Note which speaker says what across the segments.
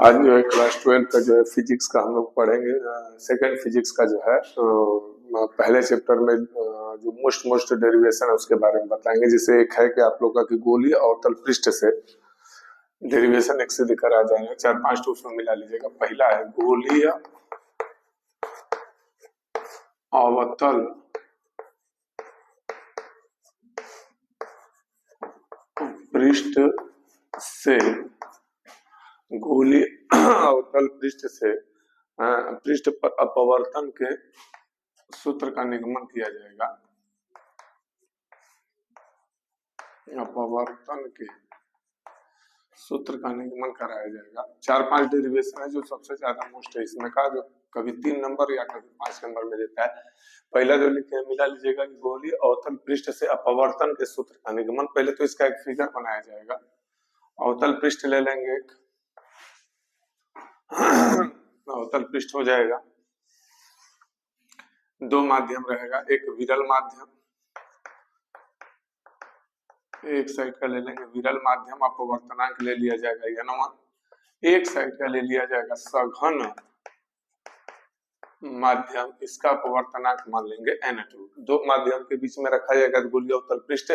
Speaker 1: आज जो है क्लास 12 का जो है फिजिक्स का हम लोग पढ़ेंगे। सेकंड फिजिक्स का जो है पहले चैप्टर में जो मोस्ट डेरिवेशन है उसके बारे में बताएंगे। जैसे एक है कि आप लोग का कि गोलीय अवतल पृष्ठ से डेरिवेशन एक से देकर आ जाएंगे, 4-5 तो उसमें मिला लीजिएगा। पहला है गोलीय अवतल पृष्ठ से गोलीय अवतल पृष्ठ से पृष्ठ पर अपवर्तन के सूत्र का निगमन किया जाएगा। अपवर्तन के सूत्र का निगमन कराया जाएगा। 4-5 डेरिवेशन है जो सबसे ज्यादा मोस्ट है इसमें का, जो कभी 3 नंबर या कभी 5 नंबर में देता है। पहला जो लिखे मिला लीजिएगा कि गोलीय अवतल पृष्ठ से अपवर्तन के सूत्र का निगमन। पहले तो इसका एक फिगर बनाया जाएगा। अवतल पृष्ठ ले लेंगे, एक अवतल पृष्ठ हो जाएगा। दो माध्यम रहेगा, एक विरल माध्यम, एक साइड का ले लेंगे विरल माध्यम, अपवर्तनांक ले लिया जाएगा n1। एक साइड का ले लिया जाएगा सघन माध्यम, इसका अपवर्तनांक मान लेंगे n2। दो माध्यम के बीच में रखा जाएगा गोलीय अवतल पृष्ठ।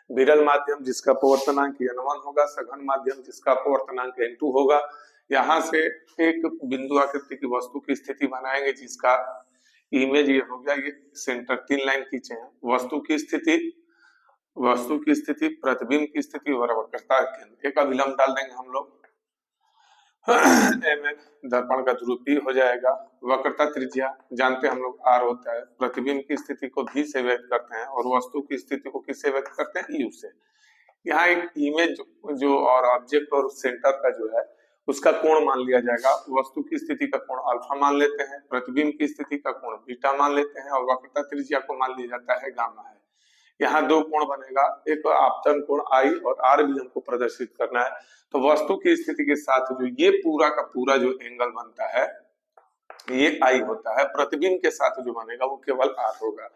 Speaker 1: विरल माध्यम जिसका अपवर्तनांक n1 होगा, सघन माध्यम जिसका अपवर्तनांक n2 होगा। यहाँ से एक बिंदु आकृति की वस्तु की स्थिति बनाएंगे जिसका इमेज ये हो गया। ये सेंटर 3 लाइन खींचे हैं। वस्तु की स्थिति, प्रतिबिंब की स्थिति और वक्रता केंद्र। एक अभिलंब डाल देंगे हम लोग दर्पण का ध्रुव P हो जाएगा। वक्रता त्रिज्या जानते हैं हम लोग R होता है। प्रतिबिंब की स्थिति को V से व्यक्त करते हैं और वस्तु की स्थिति को किससे व्यक्त करते हैं? U से। यहाँ एक इमेज जो और ऑब्जेक्ट और सेंटर का जो है उसका कोण मान लिया जाएगा। वस्तु की स्थिति का कोण अल्फा मान लेते हैं, प्रतिबिंब की स्थिति का कोण बीटा मान लेते हैं और वक्रता त्रिज्या को मान लिया जाता है गामा है। यहाँ दो कोण बनेगा, एक आपतन कोण आई और आर भी हमको प्रदर्शित करना है। तो वस्तु की स्थिति के साथ जो ये पूरा का पूरा जो एंगल बनता है ये आई होता है। प्रतिबिंब के साथ जो बनेगा वो केवल आर होगा।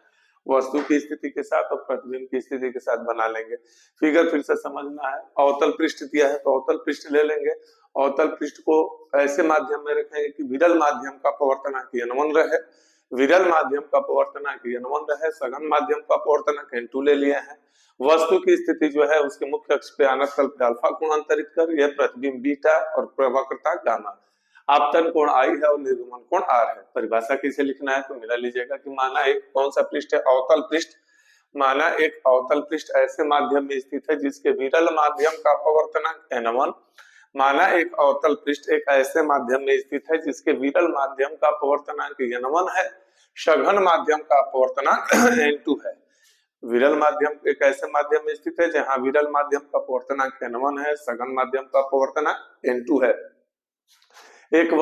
Speaker 1: वस्तु की स्थिति के साथ और प्रतिबिंब की स्थिति के साथ बना लेंगे। फिगर फिर से समझना है। अवतल पृष्ठ दिया है तो अवतल पृष्ठ ले लेंगे। अवतल पृष्ठ को ऐसे माध्यम में रखेंगे कि विरल माध्यम का अपवर्तनांक n1 रहे, विरल माध्यम का अपवर्तनांक n1 रहे, सघन माध्यम का अपवर्तनांक n2 ले लिए हैं। वस्तु की स्थिति जो है उसके मुख्य अक्ष पे आनत तल पे अल्फा कोण अंतरित कर, यह प्रतिबिंब बीटा और वक्रता गामा। आपतन कोण आई है और निर्गमन कोण आर है। परिभाषा कैसे लिखना है तो मिला लीजिएगा कि माना एक कौन सा पृष्ठ है? अवतल पृष्ठ। माना एक अवतल पृष्ठ ऐसे माध्यम में स्थित है जिसके विरल माध्यम का अपवर्तनांक n1। माना एक अवतल पृष्ठ एक ऐसे माध्यम में स्थित है जिसके विरल माध्यम का अपवर्तनांक n1 है, सघन माध्यम का अपवर्तनांक n2 है। विरल माध्यम एक ऐसे माध्यम में स्थित है जहां विरल माध्यम का अपवर्तनांक n1 है, सघन माध्यम का अपवर्तनांक n2 है। एक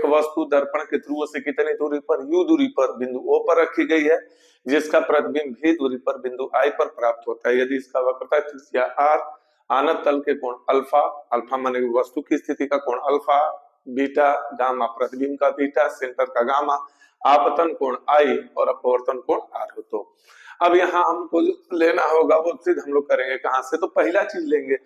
Speaker 1: वस्तु दर्पण के ध्रुव से कितनी दूरी पर? u दूरी पर बिंदु O पर रखी गई है, जिसका प्रतिबिंब v दूरी पर बिंदु I पर प्राप्त होता है। यदि इसका वक्रता त्रिज्या r, आनत तल के कोण अल्फा माने वस्तु की स्थिति का कोण अल्फा, बीटा गामा प्रतिबिंब का बीटा, सेंटर का गामा, आपतन कोण I और अपवर्तन कोण r हो। तो अब यहाँ हमको लेना होगा वो सिद्ध हम लोग करेंगे कहां से? तो पहला चीज लेंगे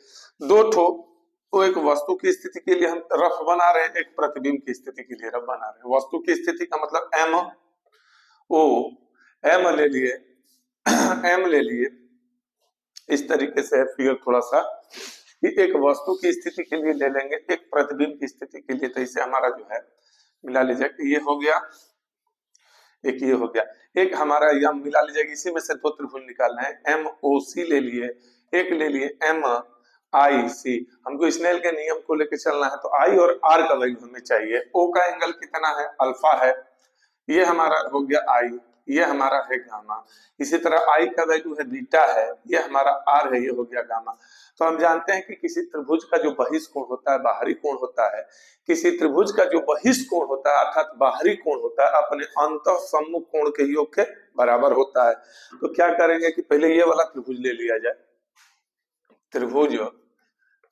Speaker 1: दो ठो। तो एक वस्तु की स्थिति के लिए हम रफ बना रहे हैं, एक प्रतिबिंब की स्थिति के लिए रफ बना रहे हैं। वस्तु की स्थिति का मतलब एम ले लिए इस तरीके से है फिगर थोड़ा सा कि एक वस्तु की स्थिति के लिए ले लेंगे, एक प्रतिबिंब की स्थिति के लिए। तो इसे हमारा जो है मिला लीजिए, ये हो गया, एक ये हो गया, एक हमारा यह मिला लीजिएगा। इसी में से दो त्रिभुज निकालना है। MOC ले लिए, एक ले लिए MIC। हमको स्नेल के नियम को लेकर चलना है तो I और R का वैल्यू हमें चाहिए। O का एंगल कितना है? अल्फा है। ये हमारा हो गया I, ये हमारा है गामा। इसी तरह I का वैल्यू है बीटा है, ये हमारा R है, ये हो गया गामा। तो हम जानते हैं कि किसी त्रिभुज का जो बहिष्कोण होता है, बाहरी कोण होता है, किसी त्रिभुज का जो बहिष्कोण होता है अर्थात बाहरी कोण होता है अपने अंतः सम्मुख कोण के योग के बराबर होता है। तो क्या करेंगे कि पहले ये वाला त्रिभुज ले लिया जाए। त्रिभुज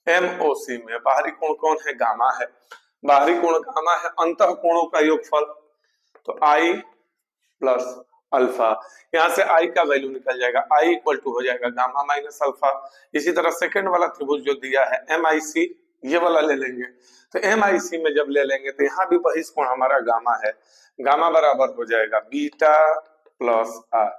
Speaker 1: MOC में बाहरी कोण कौन है? गामा है। बाहरी कोण गामा है, अंतः कोणों का योगफल तो I प्लस अल्फा। यहाँ से I का वैल्यू निकल जाएगा, I इक्वल टू हो जाएगा गामा माइनस अल्फा। इसी तरह सेकंड वाला त्रिभुज जो दिया है MIC, ये वाला ले लेंगे। तो MIC में जब ले लेंगे तो यहाँ भी बहिष्कोण हमारा गामा है, गामा बराबर हो जाएगा बीटा प्लस आर।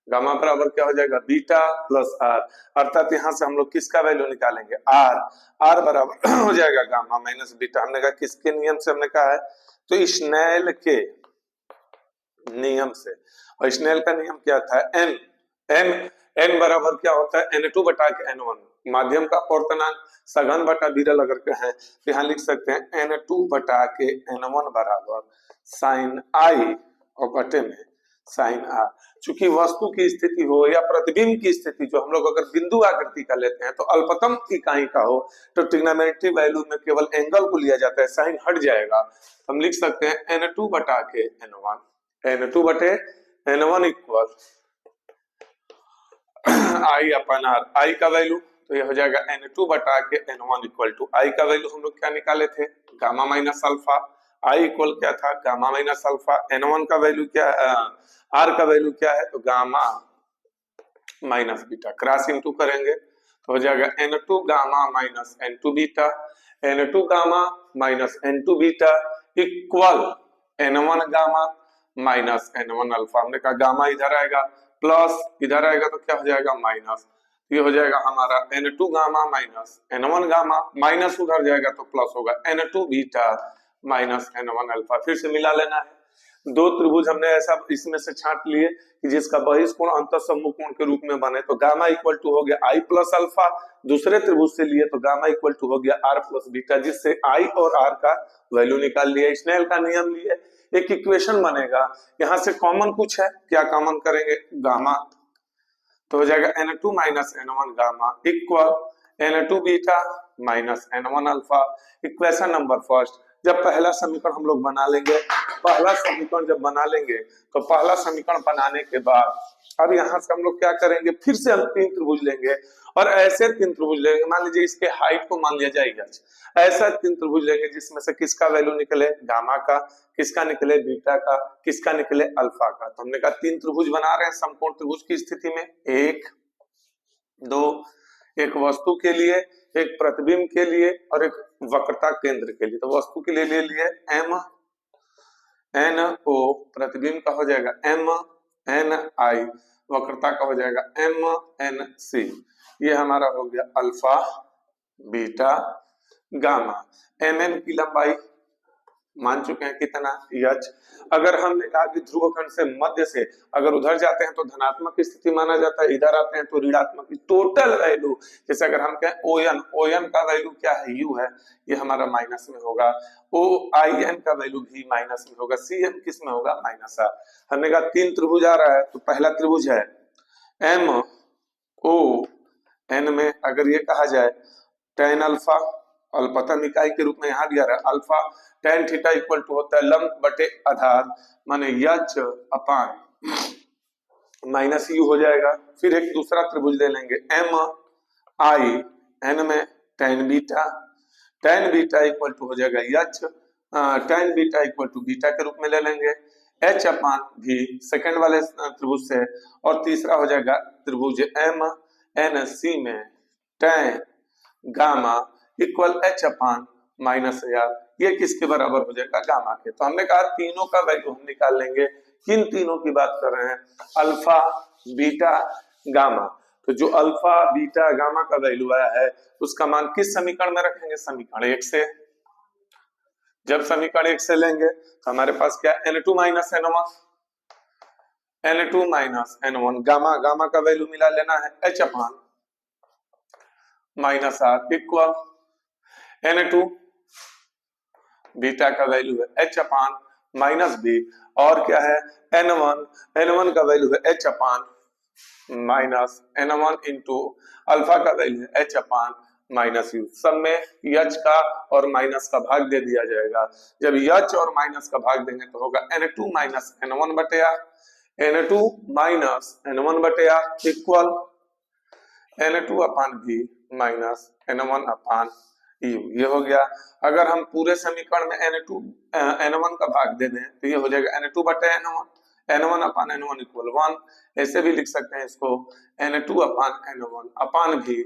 Speaker 1: गामा बराबर क्या हो जाएगा, बीटा प्लस आर, अर्थात यहाँ से हम लोग किसका वैल्यू निकालेंगे, आर। आर बराबर हो जाएगा गामा माइनस बीटा। हमने कहा किसके नियम से, हमने कहा है तो स्नेल के नियम से। और स्नेल का नियम क्या था, एन एन एन बराबर क्या होता है, N2 बटा के N1। माध्यम का अपवर्तनांक सघन बटा विरल अगर कहें तो यहाँ लिख सकते हैं N2 बटा के N1 बराबर साइन आई और बटे में साइन आर। चूंकि वस्तु की स्थिति हो या प्रतिबिंब की स्थिति, जो हम लोग अगर बिंदु आकृति का लेते हैं तो अल्पतम इकाई का हो तो ट्रिग्नोमेट्री वैल्यू में केवल एंगल को लिया जाता है, साइन हट जाएगा। हम लिख सकते हैं N2 बटा के N1, N2 बटे N1 equal I upon are. आई का वैल्यू तो ये हो जाएगा N2 बटा के N1 इक्वल टू आई का वैल्यू हम लोग क्या निकाले थे, gamma minus alpha. I equal क्या था, गामा माइनस अल्फा। N1 का वैल्यू क्या है, आर का वैल्यू क्या है, तो gamma minus beta. Cross into करेंगे तो हो जाएगा N2 gamma minus N2 beta, N2 gamma minus N2 beta equal N1 gamma minus N1 alpha. हमने कहा गामा इधर आएगा प्लस इधर आएगा तो क्या हो जाएगा माइनस। ये हो जाएगा हमारा N2 gamma minus N1 gamma, minus उधर जाएगा तो प्लस होगा N2 beta minus N1 alpha. फिर से मिला लेना है। दो त्रिभुज हमने ऐसा इसमें से छांट लिए कि जिसका बहिष्कोण अंतःसमूह कोण के रूप में बने, तो गामा इक्वल टू हो गया आई प्लस अल्फा। दूसरे त्रिभुज से लिए तो गामा इक्वल टू हो गया आर प्लस बीटा, जिससे आई और आर का वैल्यू निकाल लिया। स्नेल का नियम लिए एक इक्वेशन बनेगा, यहाँ से कॉमन कुछ है, क्या कॉमन करेंगे, गामा, तो हो जाएगा N2 minus N1 gamma equal N2 beta minus N1 alpha. Equation number first, जब पहला समीकरण हम लोग बना लेंगे, पहला समीकरण जब बना लेंगे तो पहला समीकरण बनाने के बाद अब यहाँ से हम लोग क्या करेंगे, फिर से हम तीन त्रिभुज लेंगे और ऐसे तीन त्रिभुज लेंगे। मान लीजिए इसके हाइट को मान लिया जाएगा, ऐसा तीन त्रिभुज लेंगे जिसमें से किसका वैल्यू निकले गामा का, किसका निकले बीटा का, किसका निकले अल्फा का। तो हमने कहा तीन त्रिभुज बना रहे हैं समकोण त्रिभुज की स्थिति में, एक दो, एक वस्तु के लिए, एक प्रतिबिंब के लिए और एक वक्रता केंद्र के लिए। तो वस्तु के लिए ले लिए M N O, प्रतिबिंब का हो जाएगा M N I, वक्रता का हो जाएगा M N C। ये हमारा हो गया अल्फा बीटा गामा। MN की लंबाई मान चुके हैं कितना, h। अगर हमने कहा कि ध्रुव खंड से मध्य से अगर उधर जाते हैं तो धनात्मक स्थिति माना जाता है, इधर आते हैं तो ऋणात्मक। टोटल वैल्यू जैसे अगर हम कहें ON का वैल्यू क्या है, U है, ये हमारा माइनस में होगा। OIN का वैल्यू भी माइनस में होगा। CM किस में होगा, माइनस है। हमने कहा तीन त्रिभुज आ रहा है, तो पहला त्रिभुज है MON में अगर ये कहा जाए tan अल्फा, अल्पतम इकाई के रूप में यहाँ दिया रहा alpha, tan theta equal to होता है लंब बटे आधार माने h अपान माइनस यू हो जाएगा। फिर एक दूसरा त्रिभुज ले लेंगे MIN में tan बीटा इक्वल टू हो जाएगा h, tan beta equal to beta के रूप में ले लेंगे, h अपान भी सेकंड वाले त्रिभुज से। और तीसरा हो जाएगा त्रिभुज MNC में tan gamma equal h upon minus R. ये किसके बराबर हो जाएगा, गामा के। तो हमने कहा तीनों का वैल्यू हम निकाल लेंगे। किन तीनों की बात कर रहे हैं, अल्फा बीटा गामा। तो जो अल्फा बीटा गामा का वैल्यू आया है उसका मान किस समीकरण में रखेंगे, समीकरण 1 से। जब समीकरण 1 से लेंगे तो हमारे पास क्या, N2 माइनस N1 गामा का वैल्यू मिला लेना है h upon minus R equal N2 beta का वैल्यू है h अपान माइनस बी, और क्या है N1 का वैल्यू है h upon minus N1 into alpha का वैल्यू है h अपान माइनस यू। सब में h का और माइनस का भाग दे दिया जाएगा। जब h और माइनस का भाग देंगे तो होगा N2 माइनस N1 बटे आर, N2 माइनस N1 बटे आर इक्वल N2 अपान भी माइनस N1 अपान यू। ये हो गया। अगर हम पूरे समीकरण में N1 का भाग दे दें तो ये हो जाएगा N2 बटे N1 N1 अपान N1 इक्वल 1। ऐसे भी लिख सकते हैं इसको N2 अपान N1 अपान भी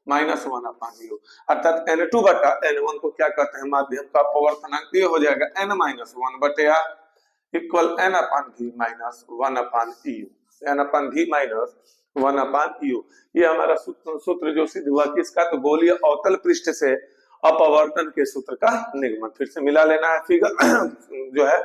Speaker 1: -1 अपान U। अर्थात N2 बटा N1 को क्या कहते हैं, माध्यम का अपवर्तनांक। ये हो जाएगा N-1 बटे R इक्वल N अपान भी -1 अपान EU। N अपान भी -1 अपान EU। ये हमारा सूत्र जो सिद्ध हुआ किसका, तो गोलीय अवतल पृष्ठ से अपवर्तन के सूत्र का निगमन। फिर से मिला लेना है फिगर जो है,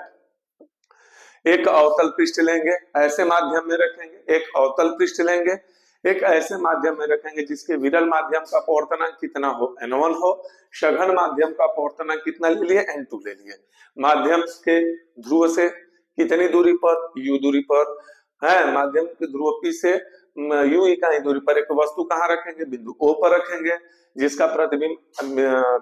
Speaker 1: एक अवतल पृष्ठ लेंगे, ऐसे माध्यम में रखेंगे, एक अवतल पृष्ठ लेंगे, एक ऐसे माध्यम में रखेंगे जिसके विरल माध्यम का अपवर्तनांक कितना हो, N1 हो, सघन माध्यम का अपवर्तनांक कितना ले लिए, N2 ले लिए। माध्यम के ध्रुव से कितनी दूरी पर, U दूरी पर है, माध्यम के ध्रुव P से U इकाई दूरी पर एक वस्तु कहाँ रखेंगे, बिंदु O पर रखेंगे, जिसका प्रतिबिंब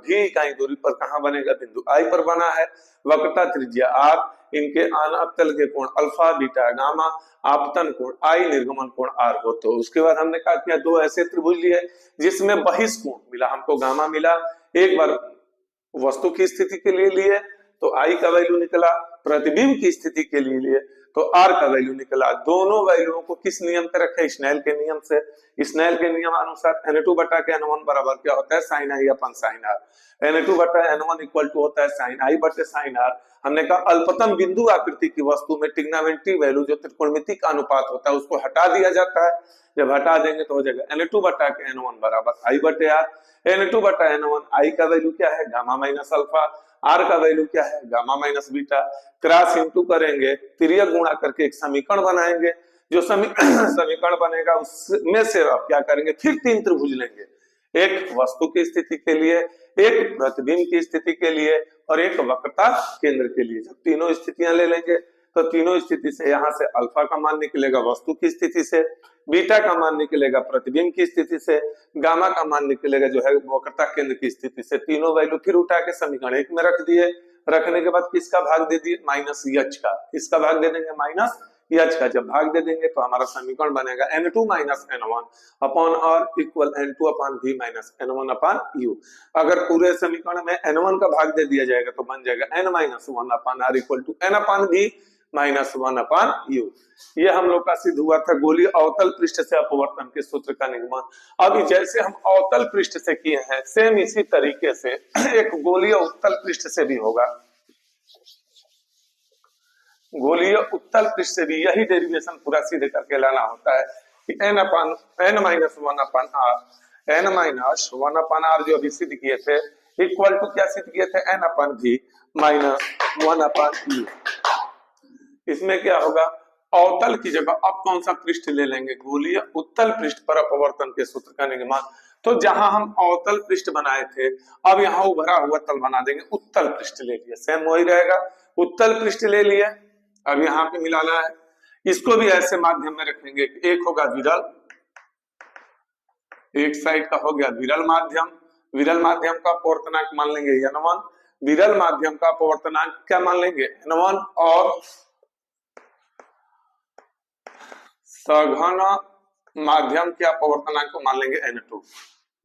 Speaker 1: V इकाई दूरी पर कहाँ बनेगा, बिंदु I पर बना है। वक्रता त्रिज्या R, इनके अवतल के कोण अल्फा बीटा गामा, आपतन कोण I, निर्गमन कोण R हो। तो उसके बाद हमने कहा किया, दो ऐसे त्रिभुज लिए जिसमें बहिष्कोण मिला, हमको गामा मिला। एक बार वस्तु की स्थिति के लिए लिए तो I का वैल्यू निकला, प्रतिबिंब की स्थिति के लिए लिए तो R का वैल्यू निकला। दोनों वैल्यूओं को किस नियम पे रखे, स्नेल के नियम से। स्नेल के नियम अनुसार N2 बटा के N1 बराबर क्या होता है, sine I upon sine R। N2 बटा N1 इक्वल टू होता है साइन I बटे साइन R। हमने कहा अल्पतम बिंदु आकृति की वस्तु में ट्रिग्नोमेट्री वैल्यू जो त्रिकोणमिति का अनुपात होता है उसको हटा दिया जाता है। जब हटा देंगे तो हो जाएगा N2 बटा के N1 बराबर I बटे R। N2 बटा N1 I का वैल्यू क्या है, गामा माइनस अल्फा, R का वैल्यू क्या है, gamma minus beta. Cross into करेंगे, तिर्यक गुणा करके एक समीकरण बनाएंगे। जो समीकरण बनेगा उसमें से आप क्या करेंगे, फिर तीन त्रिभुज लेंगे, एक वस्तु की स्थिति के लिए, एक प्रतिबिंब की स्थिति के लिए और एक वक्रता केंद्र के लिए। जब तीनों स्थितियां ले लेंगे तो तीनों स्थिति से यहाँ से अल्फा का मान निकलेगा वस्तु की स्थिति से, बीटा का मान निकलेगा प्रतिबिंब की स्थिति से, गामा का मान निकलेगा जो है वक्रता केंद्र की स्थिति से। तीनों वैल्यू फिर उठा के समीकरण एक में रख दिए। रखने के बाद किसका भाग दे दिए, माइनस एच का। किसका भाग दे देंगे, माइनस एच का। जब भाग दे देंगे तो हमारा समीकरण बनेगा N2 minus N1 upon R equal N2 upon V minus N1 upon U। अगर पूरे समीकरण में N1 का भाग दे दिया जाएगा तो बन जाएगा N minus 1 upon R equal to N upon V minus 1 upon U। ये हम लोग का सिद्ध हुआ था गोलीय अवतल पृष्ठ से अपवर्तन के सूत्र का निगमन। अभी जैसे हम अवतल पृष्ठ से किए हैं, सेम इसी तरीके से एक गोलीय उत्तल पृष्ठ से भी होगा। गोलीय उत्तल पृष्ठ से भी यही डेरिवेशन पूरा सीधे करके लाना होता है कि N minus 1 upon R, N minus 1 upon R जो अभी सिद्ध किए थे इक्वल टू क्या सिद्ध किए थे, N upon V minus 1 upon U। इसमें क्या होगा, अवतल की जगह अब कौन सा पृष्ठ ले लेंगे, गोलीय उत्तल पृष्ठ पर अपवर्तन के सूत्र का निगमन। तो जहां हम अवतल पृष्ठ बनाए थे अब यहाँ उभरा हुआ तल बना देंगे, उत्तल पृष्ठ ले लिए, सेम वही रहेगा, उत्तल पृष्ठ ले लिए। अब यहाँ पे मिलाना है, इसको भी ऐसे माध्यम में रखेंगे, एक होगा विरल, एक साइड का हो गया विरल माध्यम। विरल माध्यम का अपवर्तनांक मान लेंगे N1, विरल माध्यम का अपवर्तनांक क्या मान लेंगे N1 और सघन माध्यम के अपवर्तनांक को मान लेंगे N2।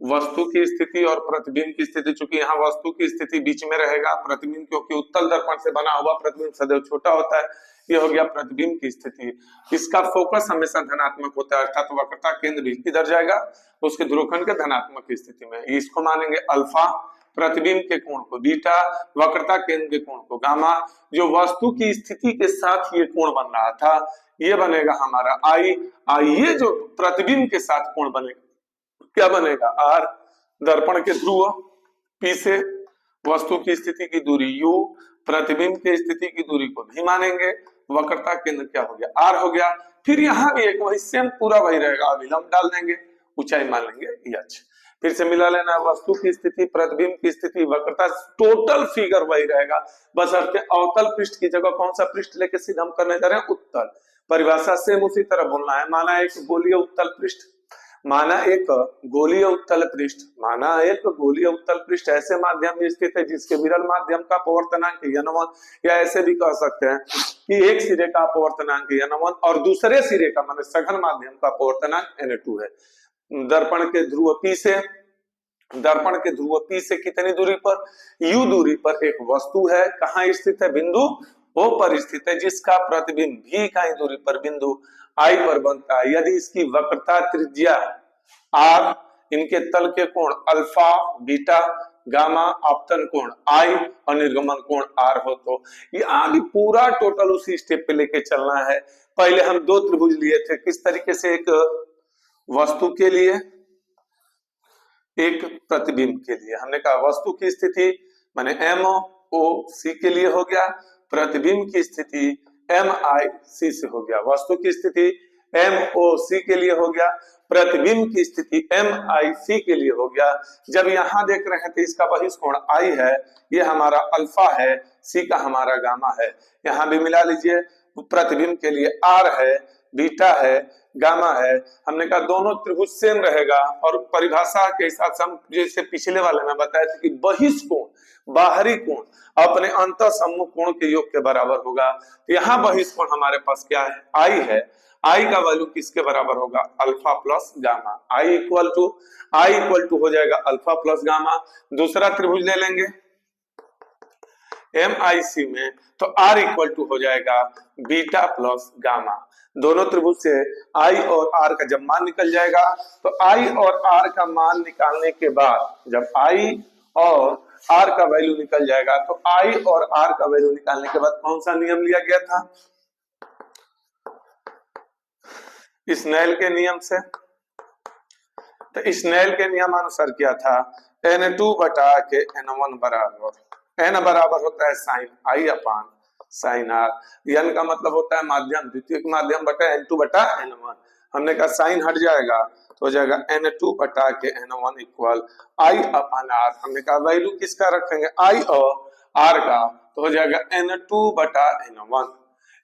Speaker 1: वस्तु की स्थिति और प्रतिबिंब की स्थिति, चूंकि यहाँ वस्तु की स्थिति बीच में रहेगा, प्रतिबिंब क्योंकि उत्तल दर्पण से बना हुआ प्रतिबिंब सदैव छोटा होता है, ये हो गया प्रतिबिंब की स्थिति। इसका फोकस हमेशा धनात्मक होता है, अर्थात वक्रता केंद्र भी किधर जाएगा, उसके ध्रुवखंड के धनात्मक स्थिति में। इसको मानेंगे अल्फा, प्रतिबिंब के कोण को बीटा, वक्रता केंद्र के कोण को गामा। जो वस्तु की स्थिति के साथ ये कोण बन रहा था ये बनेगा हमारा I। ये जो प्रतिबिंब के साथ कोण बनेगा क्या बनेगा R। दर्पण के ध्रुव P से वस्तु की स्थिति की दूरी U, प्रतिबिंब की स्थिति की दूरी को भी मानेंगे, वक्रता केंद्र क्या हो गया R हो गया। फिर यहाँ भी एक वही सेम पूरा वही रहेगा, अभिलंब डाल देंगे, ऊंचाई मान लेंगे H। फिर से मिला लेना, वस्तु की स्थिति, प्रतिबिंब की स्थिति, वक्रता, टोटल फिगर वही रहेगा, बस अवतल पृष्ठ की जगह कौन सा पृष्ठ लेके सीधा हम करने जा रहे हैं, उत्तल। परिभाषा सेम उसी तरह बोलना है, माना एक गोलीय उत्तल पृष्ठ, माना एक गोलीय उत्तल पृष्ठ, माना एक गोलीय उत्तल पृष्ठ ऐसे माध्यम में स्थित है जिसके विरल माध्यम का अपवर्तनांक N1, या ऐसे भी कह सकते हैं कि एक सिरे का अपवर्तनांक N1 और दूसरे सिरे का माने सघन माध्यम का अपवर्तनांक N2 है। दर्पण के ध्रुव P से, दर्पण के ध्रुव P से कितनी दूरी पर, U दूरी पर एक वस्तु है, कहाँ स्थित है, बिंदु वो परिस्थिति है जिसका प्रतिबिंब v इकाई दूरी पर बिंदु I पर बनता है यदि इसकी वक्रता त्रिज्या r, इनके तल के कोण अल्फा, बीटा, गामा, आपतन कोण I और निर्गमन कोण R हो तो ये आगे पूरा टोटल उसी स्टेप पे लेके चलना है। पहले हम दो त्रिभुज लिए थे किस तरीके से, एक वस्तु के लिए एक प्रतिबिंब के लिए। हमने कहा वस्तु की स्थिति माने MOC के लिए हो गया, प्रतिबिंब की स्थिति MIC से हो गया। वस्तु की स्थिति MOC के लिए हो गया, प्रतिबिंब की स्थिति MIC के लिए हो गया। जब यहां देख रहे हैं तो इसका बहिष्कोण I है, ये हमारा अल्फा है, C का हमारा गामा है। यहां भी मिला लीजिए, प्रतिबिंब के लिए R है, बीटा है, गामा है। हमने कहा दोनों त्रिभुज सेम रहेगा और परिभाषा के हिसाब से हम जैसे पिछले वाले में बताया था कि बहिष्कोण बाहरी कोण अपने अंतः सम्मुख कोण के योग के बराबर होगा। तो यहाँ बहिष्कोण हमारे पास क्या है, I है। I का वैल्यू किसके बराबर होगा, alpha plus gamma. I equal to हो जाएगा अल्फा प्लस गामा। दूसरा त्रिभुज ले लेंगे MIC में, तो R इक्वल टू हो जाएगा बीटा प्लस गामा। दोनों त्रिभुज से I और R का जब मान निकल जाएगा तो I और R का मान निकालने के बाद जब I और R का वैल्यू निकल जाएगा तो I और R का वैल्यू निकालने के बाद कौन सा नियम लिया गया था, स्नेल के नियम से। तो स्नेल के नियमानुसार क्या था, N2 बटा के N1 बराबर, N बराबर होता है sine I upon sine R, N का मतलब होता है माध्यम, द्वितीयक माध्यम बटा N2 बटा N1। हमने कहा साइन हट जाएगा तो हो जाएगा N2 बटा के N1 equal I upon R। हमने कहा वैल्यू किसका रखेंगे, I और R का, तो हो जाएगा N2 बटा N1।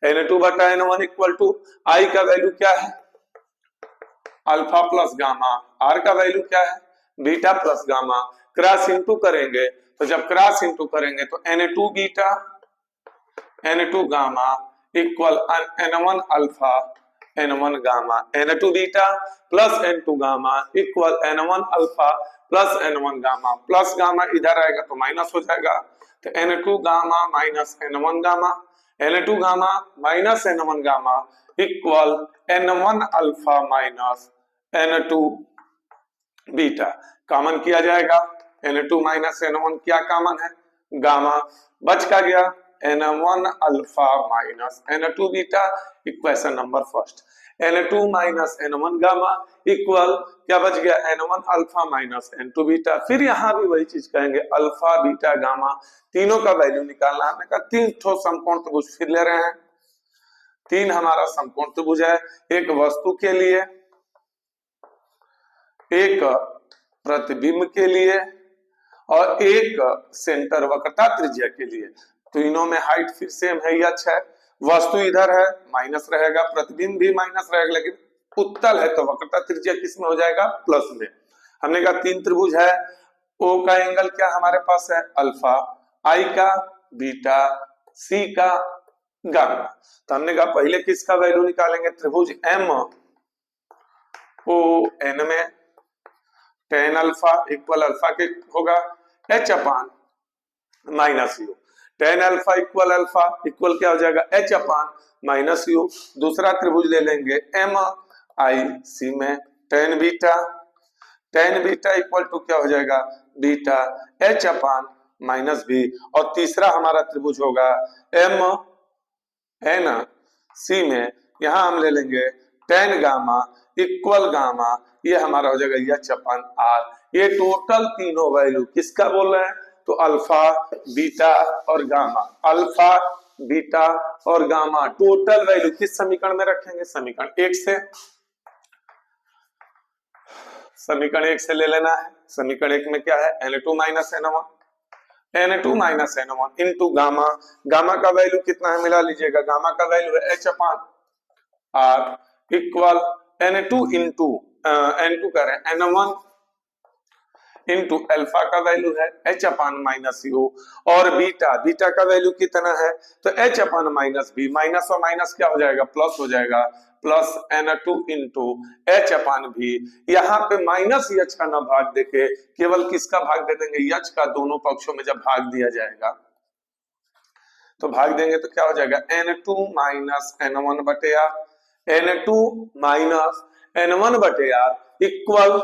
Speaker 1: N2 बटा N1 इक्वल टू I का वैल्यू क्या है, अल्फा प्लस गामा, R का वैल्यू क्या है, beta plus gamma. Cross into करेंगे तो जब क्रॉस इंटू करेंगे तो N2 beta N2 gamma equal N1 alpha N1 gamma, N2 beta plus N2 gamma equal N1 alpha plus N1 gamma. Plus gamma इधर आएगा तो माइनस हो जाएगा, तो N2 gamma minus N1 gamma, N2 gamma minus N1 gamma equal N1 alpha minus N2 beta. Common किया जाएगा, N2 minus N1 क्या common है, गामा, बच का गया N1 alpha minus N2 beta. Equation number first, N2 minus N1 gamma equal क्या बच गया, N1 alpha minus N2 beta. फिर यहाँ भी वही चीज कहेंगे, अल्फा बीटा गामा तीनों का वैल्यू निकालना। हमने कहा तीन ठो समकोण त्रिभुज फिर ले रहे हैं। तीन हमारा समकोण त्रिभुज है, एक वस्तु के लिए, एक प्रतिबिंब के लिए और एक सेंटर वक्रता त्रिज्या के लिए। तीनों में हाइट फिर सेम है, ये अच्छा है। वस्तु इधर है माइनस रहेगा, प्रतिबिंब भी माइनस रहेगा, लेकिन उत्तल है तो वक्रता त्रिज्या किस में हो जाएगा, प्लस में। हमने कहा तीन त्रिभुज है, O का एंगल क्या हमारे पास है, अल्फा, I का बीटा, C का गामा। तो हमने कहा पहले किसका वैल्यू निकालेंगे, त्रिभुज MON में tan अल्फा इक्वल अल्फा के होगा H upon minus you. tan alpha equal क्या हो जाएगा, H अपान माइनस यू। दूसरा त्रिभुज ले लेंगे MIC में tan बीटा इक्वल टू क्या हो जाएगा, beta H upon minus B. और तीसरा हमारा त्रिभुज होगा MNC में, यहां हम ले लेंगे tan गामा इक्वल गामा, ये हमारा हो जाएगा H अपान R। ये टोटल तीनों वैल्यू किसका बोल रहे हैं, तो अल्फा बीटा और गामा, अल्फा बीटा और गामा टोटल वैल्यू किस समीकरण में रखेंगे, समीकरण 1 से। समीकरण 1 से ले लेना है। समीकरण 1 में क्या है, N2 minus N1 into gamma. Gamma का वैल्यू कितना है, मिला लीजिएगा, गामा का वैल्यू है H upon R equal N2 into N2 करें N1 इंटू अल्फा का वैल्यू है H अपान माइनस यू, और बीटा का वैल्यू कितना है, तो H upon minus B. Minus और माइनस क्या हो जाएगा, प्लस हो जाएगा, प्लस N2 इंटू H अपान भी। यहाँ पे माइनस H का ना भाग देके केवल किसका भाग दे देंगे, H का। दोनों पक्षों में जब भाग दिया जाएगा तो भाग देंगे तो क्या हो जाएगा N2 माइनस N1 बटे आर, N2 माइनस N1 बटे R equal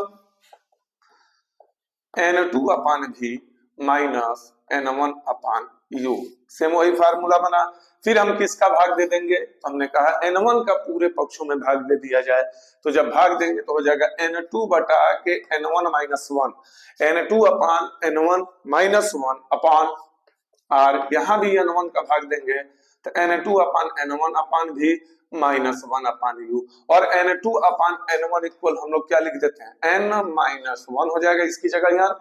Speaker 1: N2 upon V minus N1 upon U। Same वही फार्मूला बना। फिर हम किसका भाग दे देंगे, हमने कहा N1 का पूरे पक्षों में भाग दे दिया जाए, तो जब भाग देंगे तो हो जाएगा N2 बटा के N1 माइनस 1, N2 अपान N1 माइनस 1 अपान R। यहाँ भी N1 का भाग देंगे तो N2 अपान N1 अपान V माइनस 1 अपान U, और N2 अपान N1 इक्वल हम लोग क्या लिख देते हैं N माइनस 1 हो जाएगा इसकी जगह यार,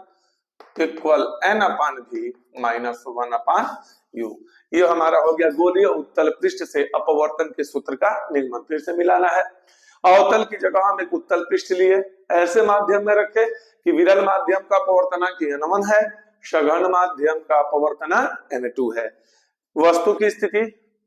Speaker 1: equal N upon V minus 1 upon U। ये हमारा हो गया गोलीय उत्तल पृष्ठ से अपवर्तन के सूत्र का निगमन। फिर से मिलाना है, अवतल की जगह हम एक उत्तल पृष्ठ लिए, ऐसे माध्यम में रखे कि विरल माध्यम का अपवर्तनांक N1 है, सघन माध्यम का अपवर्तनांक N2 है। वस्तु की स्थिति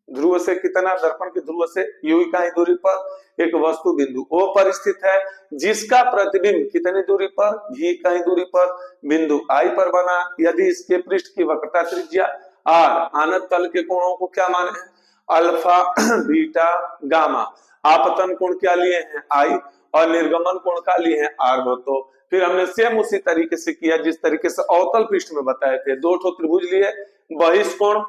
Speaker 1: ध्रुव से कितना, दर्पण की ध्रुव से u इकाई दूरी पर एक वस्तु बिंदु O पर स्थित है, जिसका प्रतिबिंब कितनी दूरी पर, v इकाई दूरी पर बिंदु I पर बना। यदि इसके पृष्ठ की वक्रता त्रिज्या r, आनत तल के कोणों को क्या माने हैं अल्फा बीटा गामा, आपतन कोण क्या लिए हैं I और निर्गमन कोण का लिए हैं r। तो फिर हमने सेम उसी तरीके से किया जिस तरीके से अवतल पृष्ठ में बताए थे, दो ठो त्रिभुज लिए, बहिष्कोण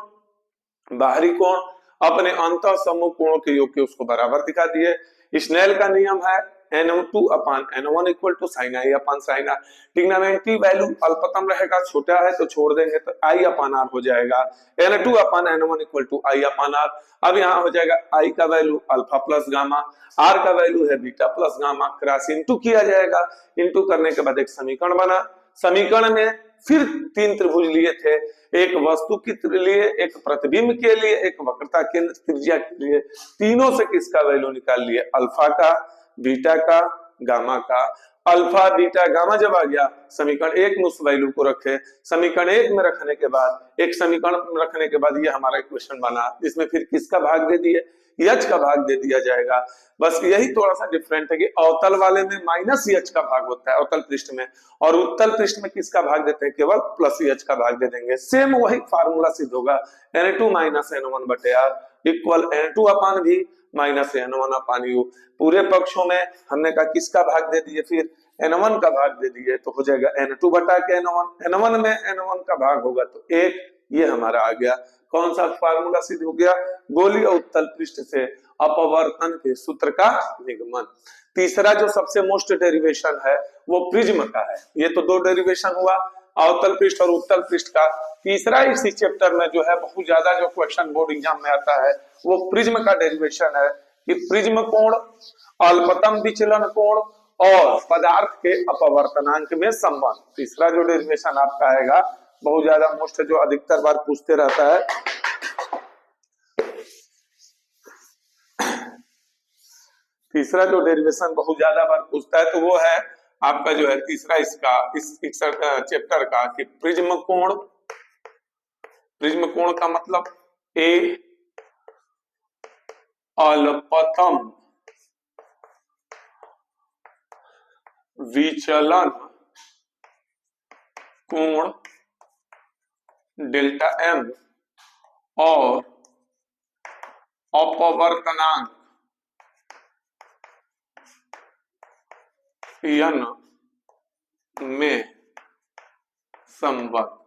Speaker 1: बाहरी कोण अपने अंत समूह कोणों के योग के उसको बराबर दिखा दिए। स्नेल का नियम है N2 upon N1 equal to sine I upon sine R। Trigonometry value अल्पतम रहेगा, छोटा है तो छोड़ देंगे तो I अपान R हो जाएगा, N2 upon N1 equal to I upon R। अब यहाँ हो जाएगा I का value alpha plus gamma, R का वैल्यू है beta plus gamma, cross into किया जाएगा, इंटू करने के बाद एक समीकरण बना। समीकरण में फिर तीन त्रिभुज लिए थे, एक वस्तु के लिए, एक प्रतिबिंब के लिए, एक वक्रता केंद्र त्रिज्या के लिए। तीनों से किसका वैल्यू निकाल लिए, अल्फा का, बीटा का, गामा का। अल्फा बीटा गामा जब आ गया, समीकरण एक में उस वैल्यू को रखे, समीकरण एक में रखने के बाद एक समीकरण में रखने के बाद ये हमारा इक्वेशन बना, जिसमें फिर किसका भाग दे दिए, यच का भाग दे दिया जाएगा। बस यही थोड़ा सा डिफरेंट है कि अवतल वाले में माइनस यच का भाग होता है अवतल पृष्ठ में, और उत्तल पृष्ठ में किसका भाग देते हैं, केवल प्लस यच का भाग दे देंगे। सेम वही फार्मूला सिद्ध होगा, N2 माइनस N1 बटे R equal N2 upon V minus N1 upon U। पूरे पक्षों में हमने कहा किसका भाग दे दिए, फिर N1 का भाग दे दिए, तो हो जाएगा N2 बटा के N1, N1 में N1 का भाग होगा तो एक, ये हमारा आ गया। कौन सा फार्मूला सिद्ध हो गया, गोलीय उत्तल पृष्ठ से अपवर्तन के सूत्र का निगमन। तीसरा जो सबसे मोस्ट डेरिवेशन है वो प्रिज्म का है। ये तो दो डेरिवेशन हुआ, अवतल पृष्ठ और उत्तल पृष्ठ का। तीसरा इसी चैप्टर में जो है बहुत ज्यादा जो क्वेश्चन बोर्ड एग्जाम में आता है वो प्रिज्म का डेरिवेशन है, कि प्रिज्म कोण, अल्पतम विचलन कोण और पदार्थ के अपवर्तनांक में संबंध। तीसरा जो डेरिवेशन आपका आएगा बहुत ज्यादा मोस्ट, जो अधिकतर बार पूछते रहता है। तीसरा जो डेरिवेशन बहुत ज्यादा बार पूछता है तो वो है आपका जो है तीसरा इसका इस चैप्टर का, कि प्रिज्म कोण। प्रिज्म कोण का मतलब ए अल्पतम विचलन कोण डेल्टा M और अपवर्तनांक N में संबंध।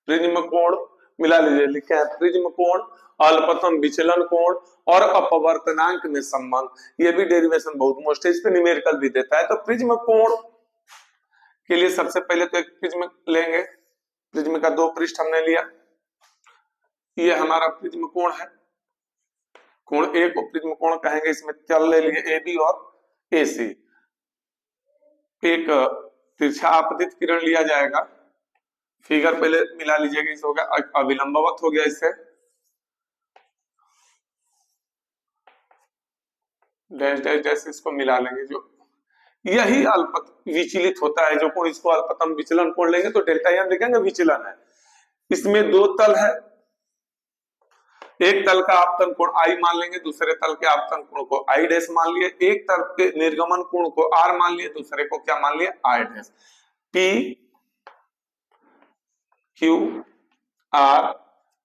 Speaker 1: प्रिज्म कोण मिला लीजिए, लिखे हैं प्रिज्म कोण, अल्पतम विचलन कोण और अपवर्तनांक में संबंध। ये भी डेरिवेशन बहुत मोस्ट है, इस पे न्यूमेरिकल भी देता है। तो प्रिज्म कोण के लिए सबसे पहले तो एक प्रिज्म लेंगे, प्रिज्म का दो पृष्ठ हमने लिया, ये हमारा प्रिज्म कोण है, कोण ए को प्रिज्म कोण कहेंगे। इसमें तल ले लिए AB और AC, एक तिरछा आपतित किरण लिया जाएगा। फिगर पहले मिला लीजिएगा, इस हो गया अविलंबवत हो गया, इससे डैश डैश डैश इसको मिला लेंगे। जो यही अल्पत विचलित होता है, जो कोण इसको अल्पतम विचलन कोण लेंगे तो डेल्टा M लिखेंगे, विचलन है। इसमें दो तल है, एक तल का आपतन कोण I मान लेंगे, दूसरे तल के आपतन कोण को I डैश मान लिए, एक तल के निर्गमन कोण को R मान लिए, दूसरे को क्या मान लिए, I dash. P Q R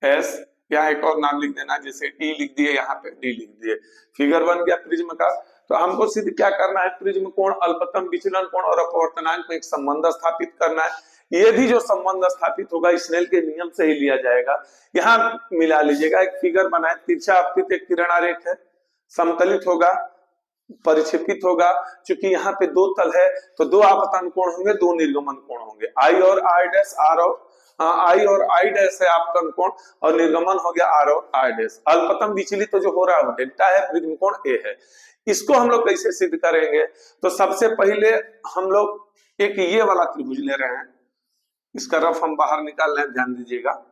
Speaker 1: S यहाँ एक और नाम लिख देना, जैसे टी लिख दिए, यहाँ पे डी लिख दिए, फिगर बन गया प्रिज्म का। तो हमको सिर्फ क्या करना है, प्रिज्म कोण, अल्पतम विचलन कोण और अपवर्तनांक में एक संबंध स्थापित करना है। ये भी जो संबंध स्थापित होगा स्नेल के नियम से ही लिया जाएगा। यहाँ मिला लीजिएगा, एक फिगर बनाए, तिरछा आपतित एक किरण आरेख है, समतलित होगा, परिक्षेपित होगा, क्योंकि यहाँ पे दो तल है तो दो आपतन कोण होंगे, दो निर्गमन कोण होंगे, आई और आई डैश, आर और आई और आई डैश है आपतन कोण, और निर्गमन हो गया आर और आई डैश। अल्पतम विचलित तो जो हो रहा है वो डेल्टा है, प्रिज्म कोण ए है। इसको हम लोग कैसे सिद्ध करेंगे, तो सबसे पहले हम लोग एक ये वाला त्रिभुज ले रहे हैं, इसका रफ हम बाहर निकाल रहे हैं, ध्यान दीजिएगा।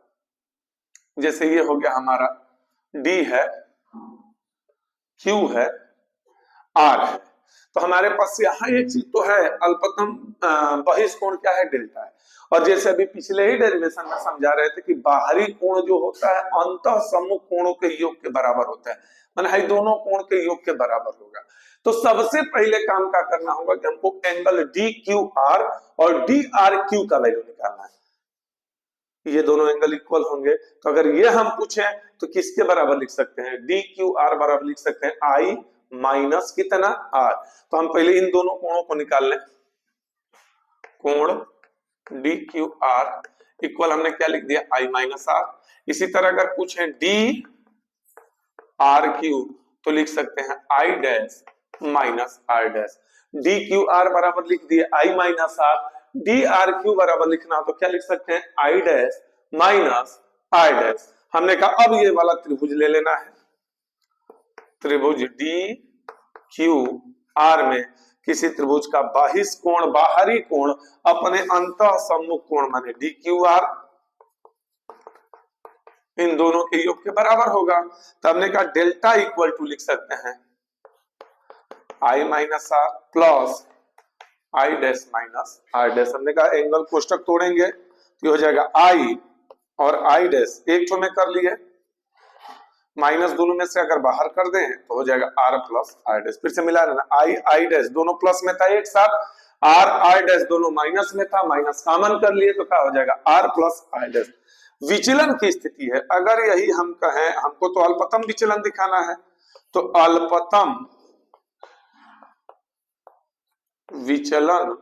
Speaker 1: जैसे ये हो गया हमारा डी है, क्यू है, आर है, तो हमारे पास यहाँ एक चीज तो है, अल्पतम बहिष्कोण क्या है, डेल्टा है। और जैसे अभी पिछले ही डेरिवेशन में समझा रहे थे कि बाहरी कोण जो होता है अंतः सम्मुख कोणों के योग के बराबर होता है, माने दोनों कोण के योग के बराबर होगा। तो सबसे पहले काम क्या करना होगा कि हमको एंगल डी क्यू आर और डी आर क्यू का वैल्यू निकालना है। ये दोनों एंगल इक्वल होंगे, तो अगर ये हम पूछें तो किसके बराबर लिख सकते हैं, डी क्यू आर बराबर लिख सकते हैं आई माइनस कितना आर। तो हम पहले इन दोनों कोणों को निकाल लें, कोण डी क्यू आर इक्वल हमने क्या लिख दिया, आई माइनस आर। इसी तरह अगर पूछें डी आर क्यू तो लिख सकते हैं I dash minus R dash. D Q R बराबर लिख दिए I minus R, D R Q बराबर लिखना तो क्या लिख सकते हैं, I dash minus R dash. हमने कहा अब ये वाला त्रिभुज ले लेना है, त्रिभुज डी क्यू आर में किसी त्रिभुज का बाहिस कोण, बाहरी कोण अपने अंतः सम्मुख कोण माने डी क्यू आर इन दोनों के योग के बराबर होगा। तो हमने कहा डेल्टा इक्वल टू लिख सकते हैं I minus R plus I dash minus R dash. हमने कहा एंगल कोष्टक तोड़ेंगे तो हो जाएगा आई और आई डैश एक ठो में कर लिए, माइनस दोनों में से अगर बाहर कर दें तो हो जाएगा आर प्लस आर डैश। फिर से मिला लेना, आई आई डैश दोनों प्लस में था एक साथ, आर आर डैश दोनों माइनस में था, माइनस कॉमन कर लिए तो क्या हो जाएगा आर प्लस आर डैश। विचलन की स्थिति है, अगर यही हम कहें हमको तो अल्पतम विचलन दिखाना है, तो अल्पतम विचलन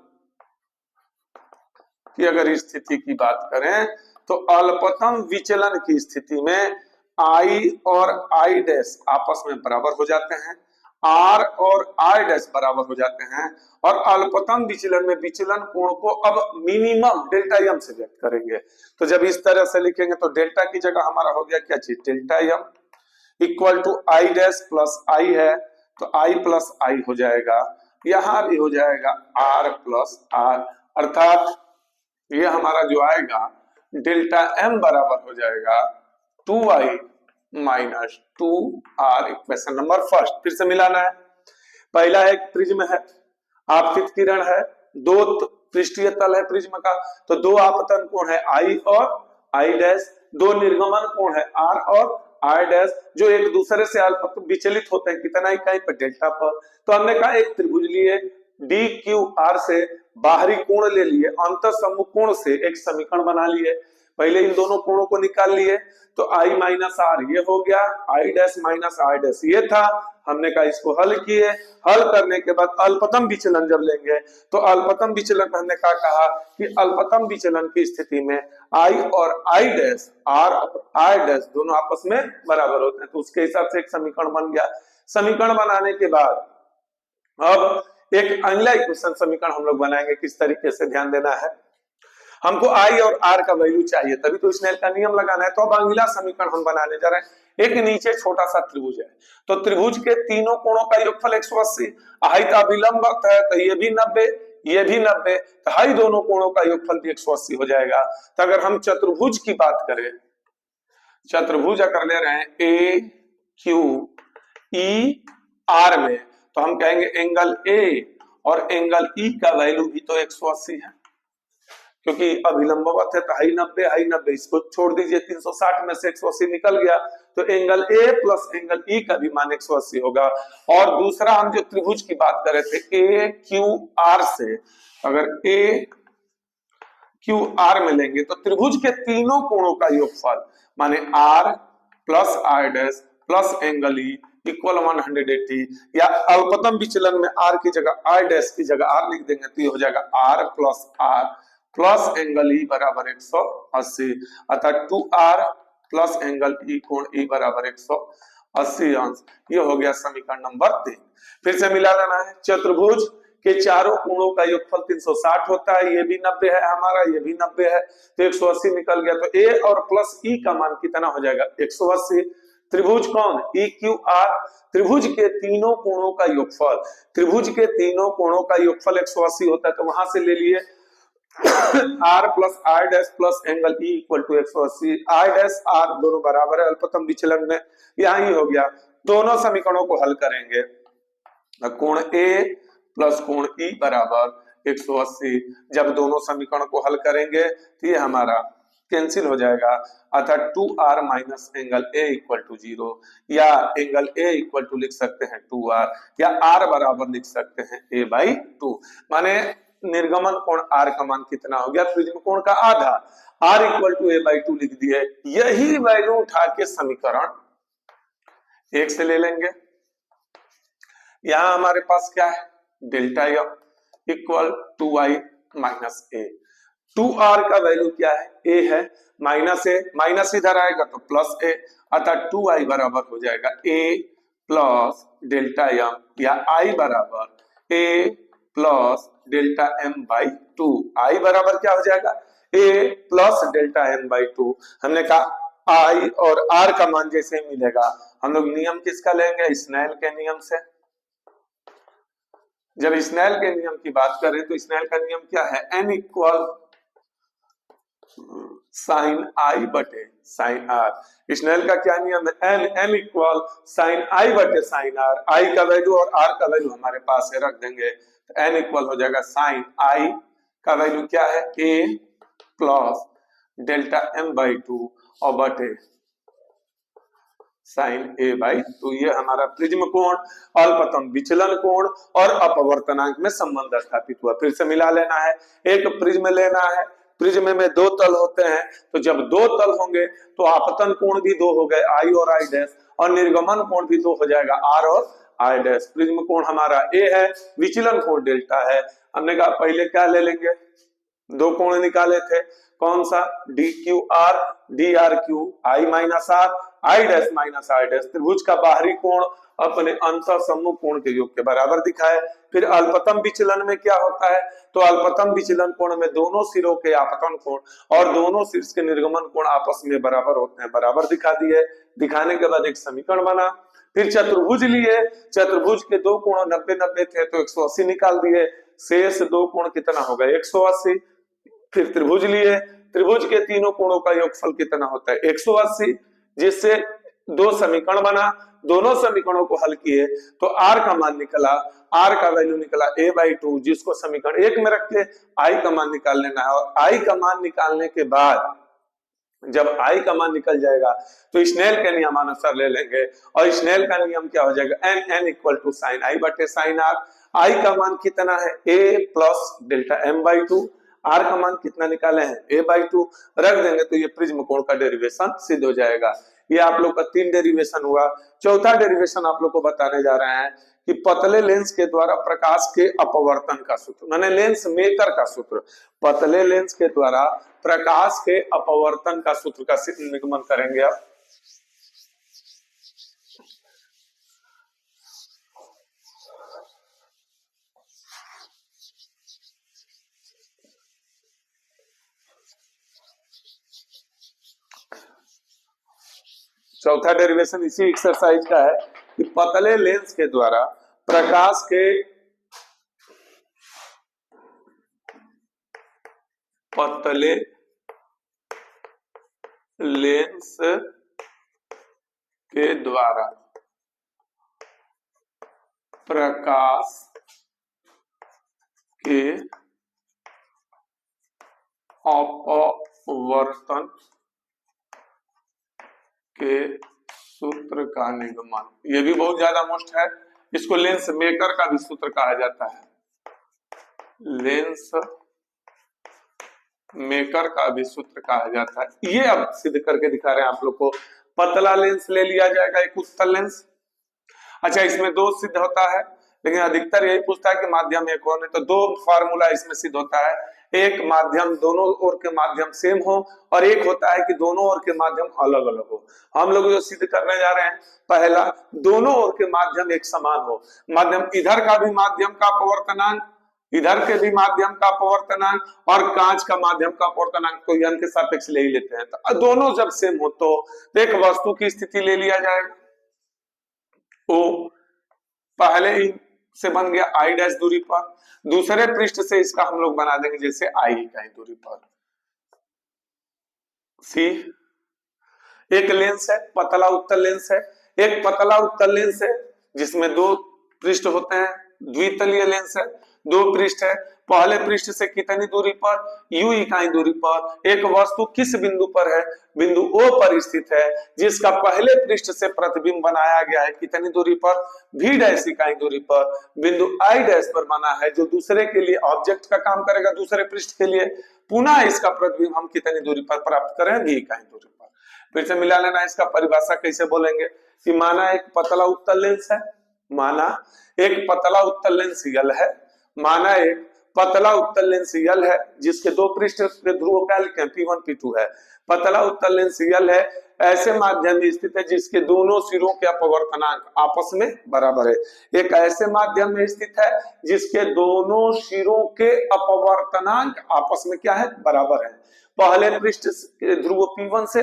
Speaker 1: की अगर स्थिति की बात करें तो अल्पतम विचलन की स्थिति में आई और आई डैश आपस में बराबर हो जाते हैं, आर और आर डैश बराबर हो जाते हैं, और अल्पतम विचलन में विचलन कोण को अब मिनिमम डेल्टा एम से व्यक्त करेंगे। तो जब इस तरह से लिखेंगे तो डेल्टा की जगह हमारा हो गया क्या चीज, delta M equal to I dash plus I है तो आई प्लस आई हो जाएगा, यहां भी हो जाएगा आर प्लस आर, अर्थात ये हमारा जो आएगा डेल्टा एम बराबर हो जाएगा 2i minus 2r। Equation number first फिर से मिलाना है, पहला एक प्रिज्म है, आपतित किरण है, दो पृष्ठीय तल है प्रिज्म का, तो दो आपतन कोण है आई और आई डैश, दो निर्गमन कोण है आर और आर डैश, जो एक दूसरे से विचलित होते हैं कितना इकाई पर, डेल्टा पर। तो हमने कहा एक त्रिभुज लिए, डी क्यू आर से बाहरी कोण ले लिए, अंतर सम्मुख कोण से एक समीकरण बना लिए, पहले इन दोनों कोणों को निकाल लिए, तो आई माइनस आर ये हो गया, I dash minus R dash ये था। हमने कहा इसको हल किए, हल करने के बाद अल्पतम विचलन जब लेंगे तो अल्पतम विचलन हमने क्या कहा कि अल्पतम विचलन की स्थिति में आई और आई डैश, आर और आर डैश दोनों आपस में बराबर होते हैं, तो उसके हिसाब से एक समीकरण बन गया। समीकरण बनाने के बाद अब एक अगला इक्वेशन समीकरण हम लोग बनाएंगे, किस तरीके से ध्यान देना है, हमको आई और आर का वैल्यू चाहिए तभी तो स्नेल का नियम लगाना है। तो अब अगला समीकरण हम बनाने जा रहे हैं, एक नीचे छोटा सा त्रिभुज है, तो त्रिभुज के तीनों कोणों का योगफल 180, आहित अभिलंबक है तो ये भी 90 ये भी 90, तो हाई दोनों कोणों का योगफल भी 180 हो जाएगा। तो अगर हम चतुर्भुज की बात करें, चतुर्भुज अगर ले रहे हैं ए क्यू ई आर में, तो हम कहेंगे एंगल ए और एंगल ई का वैल्यू भी तो 180 है, क्योंकि अभिलंबवत है तो हाई 90 इसको छोड़ दीजिए, 360 में से 180 निकल गया, तो एंगल ए प्लस एंगल ई का भी मान 180 होगा। और दूसरा हम जो त्रिभुज की बात कर रहे थे ए क्यू आर से, अगर ए क्यू आर में लेंगे तो त्रिभुज के तीनों कोणों का योगफल माने R plus R dash plus angle E equal 180, या अल्पतम विचलन में आर की जगह आर डैश की जगह आर लिख देंगे तो ये हो जाएगा आर प्लस एंगल ई बराबर 180, अर्थात 2r प्लस एंगल ई कोण ई बराबर 180 अंश। ये हो गया समीकरण नंबर 3। फिर से मिला लेना है, चतुर्भुज के चारों कोणों का योगफल 360 होता है, ये भी 90 है हमारा, ये भी 90 है, तो 180 निकल गया, तो a और प्लस e का मान कितना हो जाएगा 180। त्रिभुज कौन EQR, त्रिभुज के तीनों कोणों का योगफल, त्रिभुज के तीनों कोणों का योगफल 180 होता है, तो वहां से ले लिए r plus R dash plus angle E equal to 180, R dash R दोनों बराबर है अल्पतम विचलन में, यहां ही हो गया। दोनों समीकरणों को हल करेंगे, कोण ए प्लस कोण ई बराबर 180, जब दोनों समीकरण को हल करेंगे तो ये हमारा कैंसिल हो जाएगा, अर्थात 2r minus angle A equal to 0, या एंगल ए इक्वल टू लिख सकते हैं 2r, या r बराबर लिख सकते हैं a/2, माने निर्गमन कोण r का मान कितना हो गया, प्रिज्म कोण का आधा, r इक्वल टू a/2 लिख दिए। यही वैल्यू उठा के समीकरण 1 से ले लेंगे, यहां हमारे पास क्या है delta M equal 2i minus A, 2r का वैल्यू क्या है a है, माइनस ए, माइनस इधर आएगा तो प्लस ए, अर्थात 2i बराबर हो जाएगा a प्लस डेल्टा एम, या i बराबर a plus delta M by 2, i बराबर क्या हो जाएगा a plus delta M by 2। हमने कहा i और r का मान जैसे मिलेगा, हम लोग नियम किसका लेंगे, स्नेल के नियम से। जब स्नेल के नियम की बात करें तो स्नेल का नियम क्या है, n इक्वल साइन आई बटे साइन आर। स्नेल का क्या नियम है, n इक्वल साइन आई बटे साइन आर, आई का वैल्यू और r का वैल्यू हमारे पास है, रख देंगे, तो n इक्वल हो जाएगा साइन आई का वैल्यू क्या है a plus delta m by 2 और बटे साइन a बाई 2। ये हमारा प्रिज्म कोण, अल्पतम विचलन कोण और अपवर्तनांक में संबंध स्थापित हुआ। फिर से मिला लेना है, एक प्रिज्म लेना है, प्रिज्म में दो तल होते हैं, तो जब दो तल होंगे तो आपतन कोण भी दो हो गए आई और आई डैश, और निर्गमन कोण भी दो हो जाएगा आर और आई डैश। प्रिज्म कोण हमारा ए है, विचलन कोण डेल्टा है। हमने कहा पहले क्या ले लेंगे, दो कोण निकाले थे, कौन सा DQR DRQ I minus are I dash minus I dash. त्रिभुज का बाहरी कोण अपने अंतः सम्मुख कोण के योग के बराबर दिखाए। फिर अल्पतम विचलन में क्या होता है, तो अल्पतम विचलन कोण में दोनों सिरों के आपतन कोण और दोनों शीर्ष के निर्गमन कोण आपस में बराबर होते हैं, बराबर दिखा दिए। दिखाने के बाद एक समीकरण बना। फिर चतुर्भुज लिए, चतुर्भुज के दो कोण 90-90 थे तो 180 निकाल दिए, शेष दो कोण कितना हो गया 180। फिर त्रिभुज लिए, त्रिभुज के तीनों कोणों का योगफल कितना होता है 180, जिससे दो समीकरण बना, दोनों समीकरणों को हल किए तो r का मान निकला, r का वैल्यू निकला a/2, जिसको समीकरण 1 में रख के i का मान निकाल लेना है। और i का मान निकालने के बाद जब i का मान निकल जाएगा तो स्नेल के नियमानुसार ले लेंगे, और स्नेल का नियम क्या हो जाएगा n इक्वल टू साइन आई बटे साइन आर। i का मान कितना है a plus delta m by 2, r का मान कितना निकाले हैं a/2, रख देंगे तो ये प्रिज्म कोण का डेरिवेशन सिद्ध हो जाएगा। ये आप लोग का 3 डेरिवेशन हुआ। चौथा डेरिवेशन आप लोग को बताने जा रहे हैं कि पतले लेंस के द्वारा प्रकाश के अपवर्तन का सूत्र, माने लेंस मेकर का सूत्र, पतले लेंस के द्वारा प्रकाश के अपवर्तन का सूत्र का निगमन करेंगे। आप चौथा डेरिवेशन इसी एक्सरसाइज का है कि पतले लेंस के द्वारा प्रकाश के पतले लेंस के द्वारा प्रकाश के अपवर्तन के सूत्र का निगमन। ये भी बहुत ज्यादा मोस्ट है, इसको लेंस मेकर का भी सूत्र कहा जाता है, लेंस मेकर का भी सूत्र कहा जाता है। ये अब सिद्ध करके दिखा रहे हैं आप लोग को। पतला लेंस ले लिया जाएगा, एक उत्तल लेंस। अच्छा, इसमें दो सिद्ध होता है, लेकिन अधिकतर यही पूछता है कि माध्यम एक हो, नहीं तो दो फार्मूला इसमें सिद्ध होता है। एक माध्यम दोनों ओर के माध्यम सेम हो, और एक होता है कि दोनों ओर के माध्यम अलग अलग हो। हम लोग जो सिद्ध करने जा रहे हैं, पहला दोनों ओर के माध्यम एक समान हो। माध्यम इधर का भी माध्यम का अपवर्तनांक, इधर के भी माध्यम का अपवर्तनांक, और कांच का माध्यम का अपवर्तनांक तो n के सापेक्ष ले ही लेते हैं। तो दोनों जब सेम हो तो एक वस्तु की स्थिति ले लिया जाएगा, ओ पहले ही से बन गया I डैश दूरी पर, दूसरे पृष्ठ से इसका हम लोग बना देंगे जैसे I इकाई दूरी पर। सी एक लेंस है, पतला उत्तल लेंस है, एक पतला उत्तल लेंस है जिसमें दो पृष्ठ होते हैं, द्वितलीय लेंस है, दो पृष्ठ है। पहले पृष्ठ से कितनी दूरी पर, u इकाई दूरी पर। एक वस्तु किस बिंदु पर है, बिंदु O पर स्थित है, जिसका पहले पृष्ठ से प्रतिबिंब बनाया गया है कितनी दूरी पर, v डैश इकाई दूरी पर। बिंदु I डैश पर बना है जो दूसरे के लिए ऑब्जेक्ट का काम करेगा, दूसरे पृष्ठ के लिए। पुनः इसका प्रतिबिंब हम कितनी दूरी पर प्राप्त करें, v इकाई दूरी पर। फिर से मिला लेना, इसका परिभाषा कैसे बोलेंगे कि माना एक पतला उत्तल लेंस है, माना एक पतला उत्तल लेंस यल है, माना एक पतला उत्तल लेंस यल है जिसके दो पृष्ठ के ध्रुव क्या लिखे, P1 P2 है। पतला उत्तल लेंस यल है ऐसे माध्यम में स्थित है जिसके दोनों सिरों के अपवर्तनांक आपस में बराबर है। एक ऐसे माध्यम में स्थित है जिसके दोनों सिरों के अपवर्तनांक आपस में क्या है, बराबर है। पहले पृष्ठ के ध्रुव P1 से,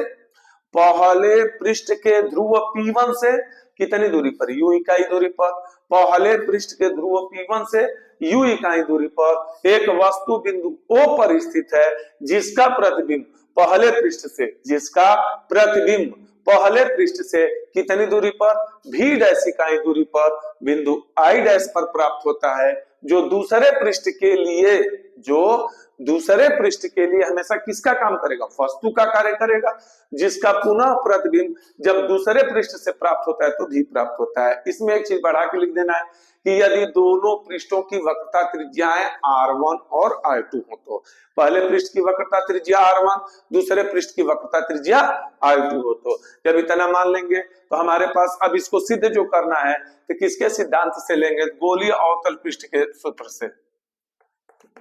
Speaker 1: पहले पृष्ठ के ध्रुव P1 से कितनी दूरी पर, u इकाई दूरी पर। पहले पृष्ठ के ध्रुव P1 से u इकाई दूरी पर एक वस्तु बिंदु O पर स्थित है जिसका प्रतिबिंब पहले पृष्ठ से, जिसका प्रतिबिंब पहले पृष्ठ से कितनी दूरी पर, v डैश इकाई दूरी पर बिंदु I डैश पर प्राप्त होता है, जो दूसरे पृष्ठ के लिए, जो दूसरे पृष्ठ के लिए हमेशा किसका काम करेगा, वस्तु का कार्य करेगा, जिसका पुनः प्रतिबिंब जब दूसरे पृष्ठ से प्राप्त होता है तो भी प्राप्त होता है। इसमें एक चीज बढ़ा के लिख देना है कि यदि दोनों पृष्ठों की वक्रता त्रिज्याएं R1 और R2 हो तो पहले पृष्ठ की वक्रता त्रिज्या R1, दूसरे पृष्ठ की वक्रता त्रिज्या R2 हो तो जब इतना मान लेंगे तो हमारे पास अब इसको सिद्ध जो करना है तो किसके सिद्धांत से लेंगे, गोलीय अवतल पृष्ठ के सूत्र से।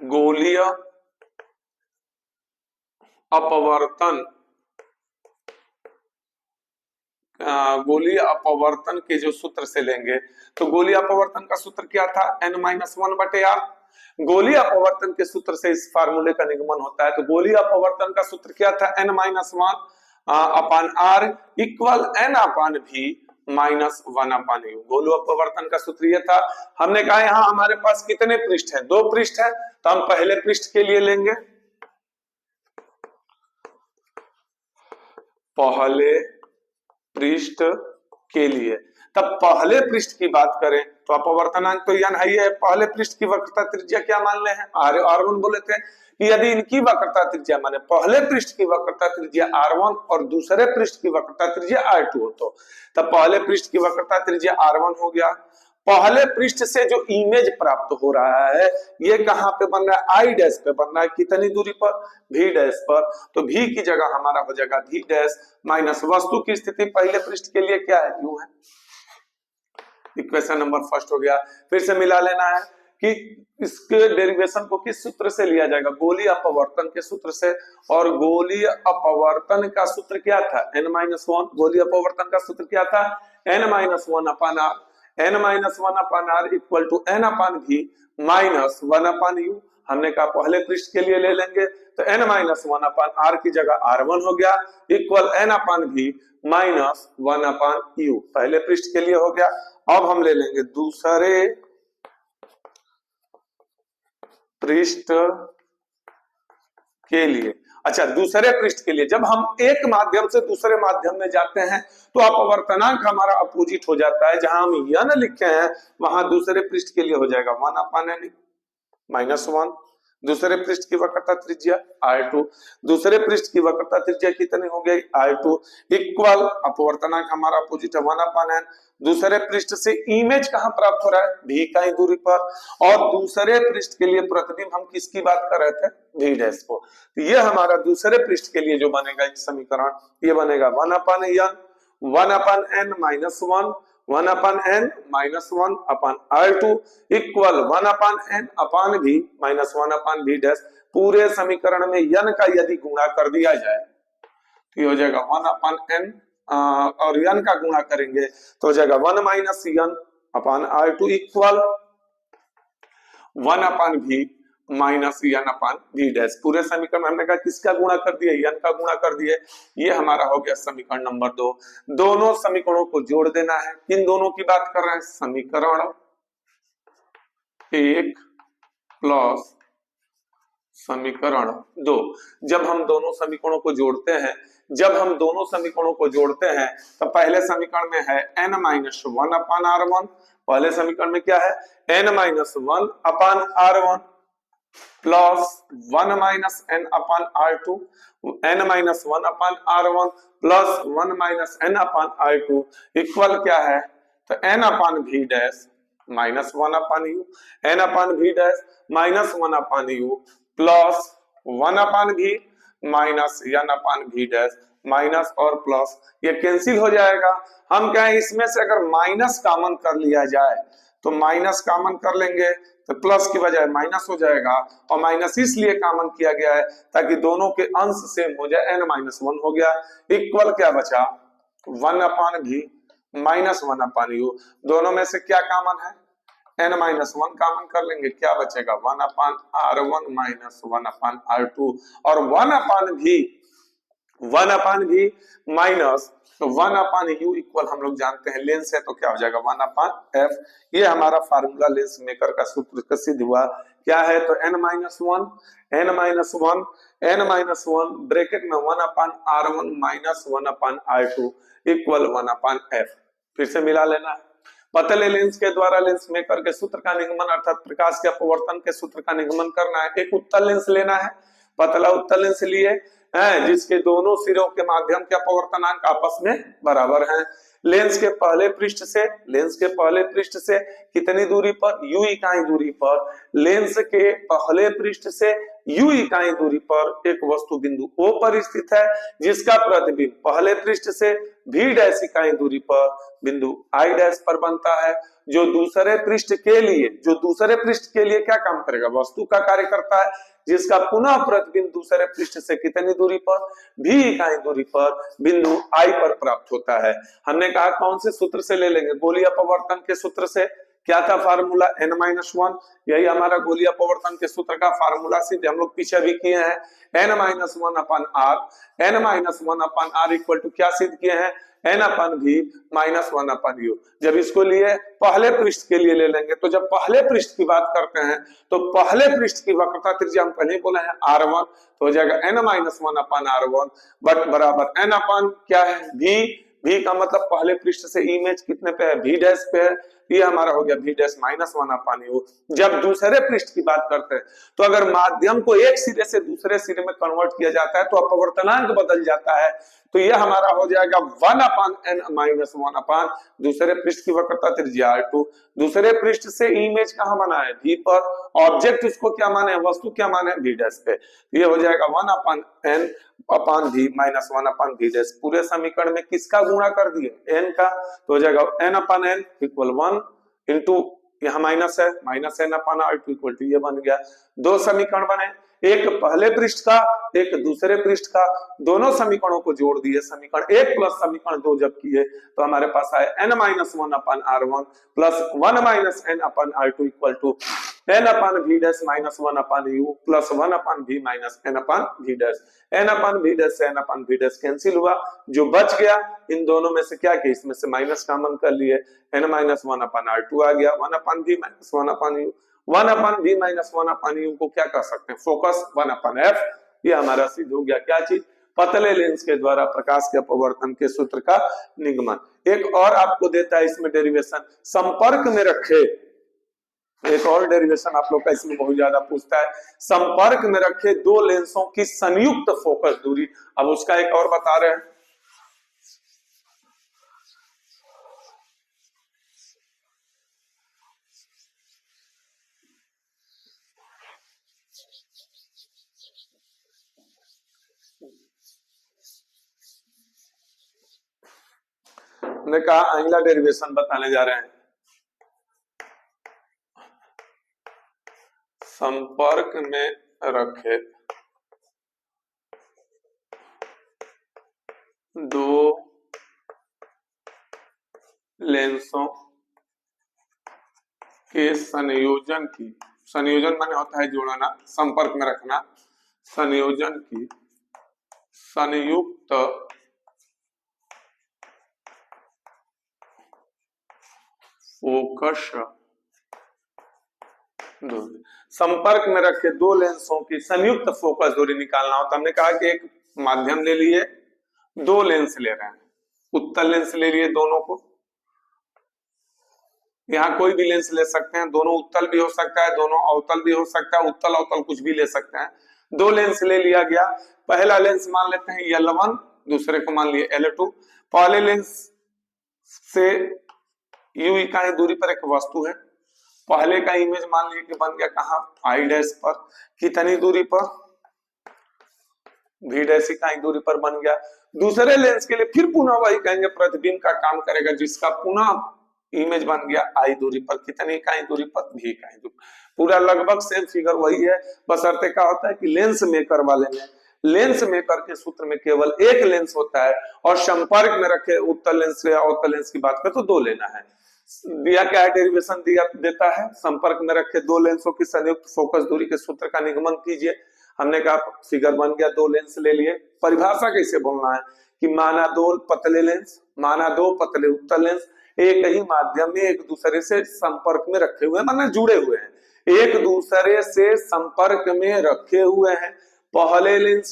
Speaker 1: गोलीय अपवर्तन, गोलीय अपवर्तन के जो सूत्र से लेंगे तो गोलीय अपवर्तन का सूत्र क्या था, n-1/r। गोलीय अपवर्तन के सूत्र से इस फार्मूले का निगमन होता है। तो गोलीय अपवर्तन का सूत्र क्या था, n-1/r इक्वल n/v -1/u। गोलीय अपवर्तन का सूत्र यह था। हमने कहा यहाँ हमारे पास कितने पृष्ठ हैं, दो पृष्ठ है, तो हम पहले पृष्ठ के लिए लेंगे, पहले पृष्ठ के लिए। तब पहले पृष्ठ की बात करें तो अपवर्तनांक तो n है, पहले पृष्ठ की वक्रता त्रिज्या क्या मान ले हैं, R1 बोले थे कि यदि इनकी वक्रता त्रिज्या माने पहले पृष्ठ की वक्रता त्रिज्या R1 और दूसरे पृष्ठ की वक्रता त्रिज्या R2 हो तो तब पहले पृष्ठ की वक्रता त्रिज्या R1 हो गया। पहले पृष्ठ से जो इमेज प्राप्त हो रहा है ये कहां पे बन रहा है, I डैश पे बन रहा है, कितनी दूरी पर, V डैश पर। तो V की जगह हमारा हो जाएगा V डैश माइनस वस्तु की स्थिति पहले पृष्ठ के लिए क्या है, U है। इक्वेशन नंबर फर्स्ट हो गया। फिर से मिला लेना है कि इसके डेरिवेशन को किस सूत्र से लिया जाएगा, गोलीय अपवर्तन के सूत्र से। और गोलीय अपवर्तन का सूत्र क्या था, n-1। गोलीय अपवर्तन का सूत्र क्या था, n-1/r। n-1/r equal to n/v -1/u। हमने कहा पहले पृष्ठ के लिए ले लेंगे तो n-1/r की जगह R1 हो गया इक्वल n/v -1/u। पहले पृष्ठ के लिए हो गया। अब हम ले लेंगे दूसरे पृष्ठ के लिए। अच्छा, दूसरे पृष्ठ के लिए जब हम एक माध्यम से दूसरे माध्यम में जाते हैं तो अपवर्तनांक हमारा अपोजिट हो जाता है। जहां हम यह न लिखे हैं वहां दूसरे पृष्ठ के लिए हो जाएगा 1/n -1। दूसरे पृष्ठ की वक्रता त्रिज्या R2, दूसरे पृष्ठ की वक्रता त्रिज्या कितनी हो गई, R2 इक्वल अपवर्तनांक हमारा अपोजिट है 1/n। दूसरे पृष्ठ से इमेज कहां प्राप्त हो रहा है, V इकाई दूरी पर। और दूसरे पृष्ठ के लिए प्रतिबिंब हम किसकी बात कर रहे थे, V डैश को। तो ये हमारा दूसरे पृष्ठ के लिए जो बनेगा एक समीकरण, ये बनेगा 1/n 1 अपन n माइनस 1, 1 अपन n माइनस 1 अपन R2 इक्वल 1 अपन n अपन v माइनस 1 अपन v डैश। पूरे समीकरण में n का यदि गुणा कर दिया जाए तो ये हो जाएगा 1 अपन n और n का गुणा करेंगे तो हो जाएगा 1 माइनस n अपन R2 इक्वल 1 अपन v माइनस n अपन v डैश। पूरे समीकरण में हमने कहा किसका गुणा कर दिया, n का गुणा कर दिए। ये हमारा हो गया समीकरण नंबर 2। दोनों समीकरणों को जोड़ देना है। किन दोनों की बात कर रहे हैं, समीकरण 1 प्लस समीकरण 2। जब हम दोनों समीकरणों को जोड़ते हैं तो पहले समीकरण में है n माइनस 1 अपान R1। पहले समीकरण में क्या है, n माइनस 1 अपान R1 plus 1 minus n upon R2, n minus 1 अपान R1 plus 1 minus n upon R2 equal क्या है, तो n upon v dash minus 1 upon u, n upon v dash minus 1 upon u plus 1 upon v minus n upon v dash. Minus और plus ये cancel हो जाएगा। हम कहें इसमें से अगर माइनस कॉमन कर लिया जाए तो माइनस कॉमन कर लेंगे तो प्लस की बजाय माइनस हो जाएगा। और माइनस इसलिए कॉमन किया गया है ताकि दोनों के अंश सेम हो जाए। n माइनस 1 हो गया इक्वल क्या बचा, 1 upon v minus 1 upon u। दोनों में से क्या कॉमन है, n माइनस 1 कॉमन कर लेंगे, क्या बचेगा 1 अपान R1 माइनस 1 अपान R2 और 1 अपान भी माइनस तो 1 अपान u इक्वल हम लोग जानते हैं लेंस है तो क्या हो जाएगा 1 अपान f। ये हमारा फार्मूला लेंस मेकर का सूत्र सिद्ध हुआ। क्या है तो n माइनस 1 ब्रैकेट में 1 अपान R1 माइनस 1 अपान R2 इक्वल 1 अपान f। फिर से मिला लेना है। पतले लेंस के द्वारा लेंस मेकर के सूत्र का निगमन अर्थात प्रकाश के अपवर्तन के सूत्र का निगमन करना है। एक उत्तल लेंस लेना है, पतला उत्तल लेंस लिए हैं जिसके दोनों सिरों के माध्यम के अपवर्तनांक आपस में बराबर हैं। लेंस के पहले पृष्ठ से कितनी दूरी पर, u इकाई दूरी पर, लेंस के पहले पृष्ठ से u इकाई दूरी पर एक वस्तु बिंदु O पर स्थित है जिसका प्रतिबिंब पहले पृष्ठ से v डैश इकाई दूरी पर बिंदु I डैश पर बनता है। जो दूसरे पृष्ठ के लिए क्या काम करेगा, वस्तु का कार्य करता है जिसका पुनः प्रतिबिंब दूसरे पृष्ठ से कितनी दूरी पर, v इकाई दूरी पर बिंदु I पर प्राप्त होता है। हमने कहा कौन से सूत्र से ले लेंगे, गोलीय अपवर्तन के सूत्र से। क्या था फार्मूला, n-1, यही हमारा गोलीय अपवर्तन के सूत्र का फार्मूला सिद्ध हम लोग पीछे भी किए हैं। n-1 upon r equal to क्या सिद्ध किए हैं, n upon v minus 1 upon u। जब इसको लिए पहले पृष्ठ के लिए ले लेंगे तो जब पहले पृष्ठ की बात करते हैं तो पहले पृष्ठ की वक्रता त्रिज्या हम पहले ही बोले हैं R1 तो हो जाएगा n-1 अपान R1 बट बराबर n अपान क्या है v का मतलब पहले पृष्ठ से इमेज कितने पे है, v डैश पे है। ये हमारा हो गया v dash minus 1 upon u। जब दूसरे पृष्ठ की बात करते हैं तो अगर माध्यम को एक सिरे से दूसरे सिरे में कन्वर्ट किया जाता है तो अपवर्तनांक बदल जाता है। तो ये हमारा हो जाएगा 1 अपान n माइनस 1 अपान दूसरे पृष्ठ की वक्रता त्रिज्या R2। दूसरे पृष्ठ से इमेज कहां बना है, v पर, ऑब्जेक्ट इसको क्या माने, वस्तु क्या माने, v डैश पे। ये हो जाएगा 1 अपान n upon v minus 1 upon v dash. पूरे समीकरण में किसका गुणा कर दिए, n का, तो हो जाएगा n upon n equal 1 into यहाँ माइनस है minus n upon R2 equal to ये बन गया। दो समीकरण बने, एक पहले पृष्ठ का एक दूसरे पृष्ठ का, दोनों समीकरणों को जोड़ दिए। समीकरण 1 प्लस समीकरण 2 जब किए तो हमारे पास आए n-1 upon R1 plus 1 minus n upon R2 equal to n upon v dash minus 1 upon u plus 1 upon v minus n upon v dash. n upon v dash से n upon v dash cancel हुआ, जो बच गया इन दोनों में से क्या किया, इसमें से माइनस कॉमन कर लिए, n-1 अपान R2 आ गया, 1 upon v minus 1 upon u, 1 upon v minus 1 upon u को क्या कर सकते हैं, फोकस 1 अपान f। ये हमारा सिद्ध हो गया क्या चीज, पतले लेंस के द्वारा प्रकाश के अपवर्तन के सूत्र का निगमन। एक और आपको देता है इसमें डेरिवेशन, संपर्क में रखे, एक और डेरिवेशन आप लोग का इसमें बहुत ज्यादा पूछता है, संपर्क में रखे दो लेंसों की संयुक्त फोकस दूरी। अब उसका एक और बता रहे हैं, हमने कहा अगला डेरिवेशन बताने जा रहे हैं। संपर्क में रखे दो लेंसों के संयोजन की, संयोजन माने होता है जोड़ना, संपर्क में रखना, संयोजन की संयुक्त फोकस दूरी, संपर्क में रखे दो लेंसों की संयुक्त फोकस दूरी निकालना होता। हमने कहा कि एक माध्यम ले लिए, दो लेंस ले रहे हैं, उत्तल लेंस ले लिए दोनों को, यहाँ कोई भी लेंस ले सकते हैं, दोनों उत्तल भी हो सकता है, दोनों अवतल भी हो सकता है, उत्तल अवतल कुछ भी ले सकते हैं। दो लेंस ले लिया गया, पहला लेंस मान लेते हैं L1, दूसरे को मान लिए L2। पहले लेंस से u इकाई दूरी पर एक वस्तु है, पहले का इमेज मान लिए कि बन गया कहाँ, I' पर, कितनी दूरी पर, V' इकाई दूरी पर बन गया। दूसरे लेंस के लिए फिर पुनः वही कहेंगे, प्रतिबिंब का काम करेगा, जिसका पुनः इमेज बन गया I दूरी पर, कितनी इकाई दूरी पर, V इकाई दूरी। पूरा लगभग सेम फिगर वही है, बशर्ते क्या होता है कि लेंस मेकर वाले में, लेंस मेकर के सूत्र में केवल एक लेंस होता है, और संपर्क में रखे उत्तल लेंस या अवतल लेंस की बात करें तो दो लेना है। दिया क्या है, डेरिवेशन दिया देता है, संपर्क में रखे दो लेंसों की संयुक्त फोकस दूरी के सूत्र का निगमन कीजिए। हमने कहा फिगर बन गया, दो लेंस ले लिए। परिभाषा कैसे बोलना है कि माना दो पतले लेंस, माना दो पतले उत्तल लेंस एक ही माध्यम में एक दूसरे से संपर्क में रखे हुए हैं, माना जुड़े हुए हैं, एक दूसरे से संपर्क में रखे हुए हैं। पहले लेंस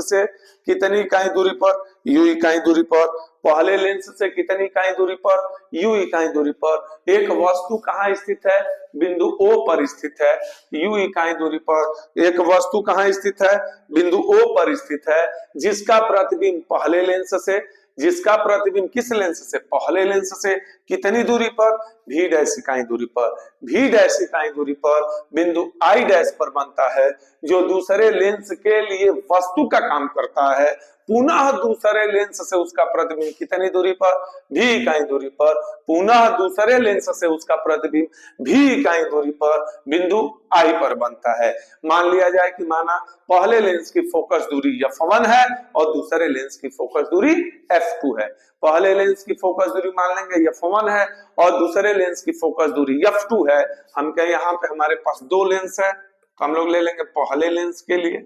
Speaker 1: से कितनी इकाई दूरी पर, u इकाई दूरी पर, पहले लेंस से कितनी इकाई दूरी पर, u इकाई दूरी पर। एक वस्तु कहाँ स्थित है, बिंदु O पर स्थित है, u इकाई दूरी पर। एक वस्तु कहाँ स्थित है, बिंदु O पर स्थित है, जिसका प्रतिबिंब पहले लेंस से, जिसका प्रतिबिंब किस लेंस से, पहले लेंस से कितनी दूरी पर, V' इकाई दूरी पर। V' इकाई दूरी पर बिंदु I' पर बनता है, जो दूसरे लेंस के लिए वस्तु का काम करता है। पुनः दूसरे लेंस से उसका प्रतिबिंब कितनी दूरी पर, V इकाई दूरी पर। पुनः दूसरे लेंस से उसका प्रतिबिंब V इकाई दूरी पर बिंदु I पर बनता है। मान लिया जाए कि माना पहले लेंस की फोकस दूरी f1 है और दूसरे लेंस की फोकस दूरी f2 है। पहले लेंस की फोकस दूरी मान लेंगे f1 है और दूसरे लेंस की फोकस दूरी f2 है। हम कहें यहाँ पे हमारे पास दो लेंस है, तो हम लोग ले लेंगे पहले लेंस के लिए,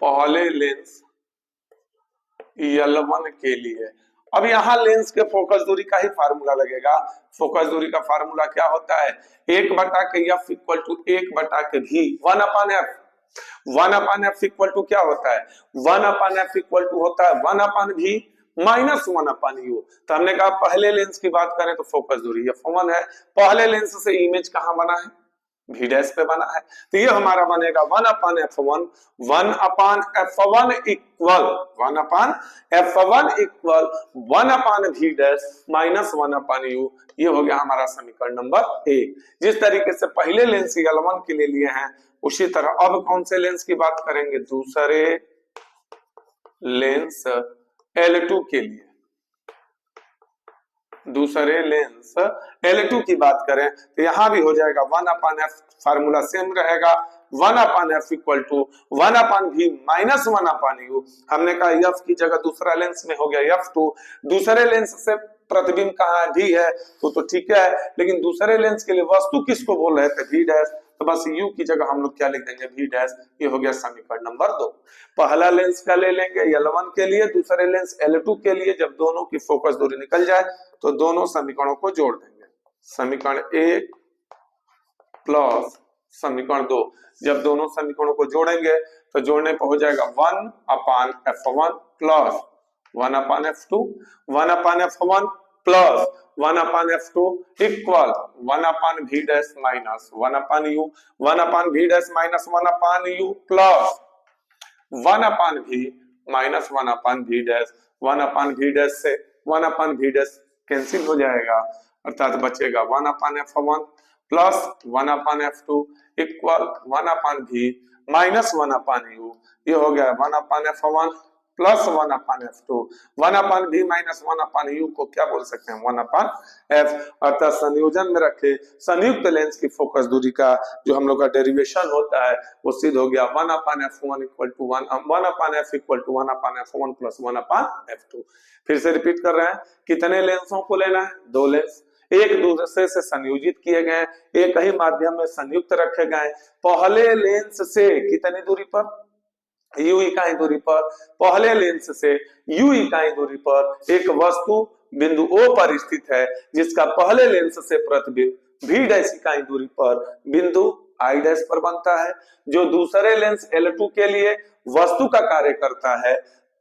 Speaker 1: पहले लेंस L1 के लिए। अब यहाँ लेंस के फोकस दूरी का ही फार्मूला लगेगा। फोकस दूरी का फार्मूला क्या होता है, 1/f equal to 1/v, 1/f। 1/f equal to क्या होता है, 1/f इक्वल टू होता है 1/v माइनस 1/u। तो हमने कहा पहले लेंस की बात करें तो फोकस दूरी f1 है, पहले लेंस से इमेज कहाँ बना है, V' पे बना है, तो ये हमारा बनेगा 1/f1, 1/f1 equal 1/f1 equal 1/v' minus 1/u। ये हो गया हमारा समीकरण नंबर 1। जिस तरीके से पहले लेंस L1 के लिए लिए हैं, उसी तरह अब कौन से लेंस की बात करेंगे, दूसरे लेंस L2 के लिए। दूसरे लेंस L2 की बात करें तो यहां भी हो जाएगा 1/f, फार्मूला सेम रहेगा, 1/f equal to 1/v minus 1/u। हमने कहा f की जगह दूसरा लेंस में हो गया f2, दूसरे लेंस से प्रतिबिंब कहाँ है, v है, तो ठीक है, लेकिन दूसरे लेंस के लिए वस्तु किसको बोल रहे थे, V', तो बस u की जगह हम लोग क्या लिख देंगे, V'। ये हो गया समीकरण नंबर 2। पहला लेंस का ले लेंगे L1 के लिए, दूसरे लेंस L2 के लिए। जब दोनों की फोकस दूरी निकल जाए तो दोनों समीकरणों को जोड़ देंगे, समीकरण 1 प्लस समीकरण 2। जब दोनों समीकरणों को जोड़ेंगे तो जोड़ने पर हो जाएगा 1/f1 plus 1/f2, 1/f1 plus 1/f2 equal 1/v' minus 1/u, 1/v' minus 1/u plus 1/v minus 1/v', 1/v' से 1/v' कैंसिल हो जाएगा, अर्थात बचेगा 1/f1 plus 1/f2 equal 1/v minus 1/u। ये हो गया 1/f1 plus 1/f2। 1/v minus 1/u को क्या बोल सकते हैं, 1/f। अर्थात संयोजन में रखे संयुक्त लेंस की फोकस दूरी का जो हम लोग का डेरिवेशन होता है वो सिद्ध हो गया 1/f1 equal to 1/f equal to 1/f1 plus 1/f2। फिर से रिपीट कर रहे हैं, कितने लेंसों को लेना है, दो लेंस, एक दूसरे से संयोजित किए गए, एक ही माध्यम में संयुक्त रखे गए। पहले लेंस से कितनी दूरी पर, u इकाई दूरी पर, पहले लेंस से u इकाई दूरी पर एक वस्तु बिंदु O पर स्थित है जिसका पहले लेंस से प्रतिबिंब v डैश इकाई दूरी पर बिंदु I डैश पर बनता है, जो दूसरे लेंस L2 के लिए वस्तु का कार्य करता है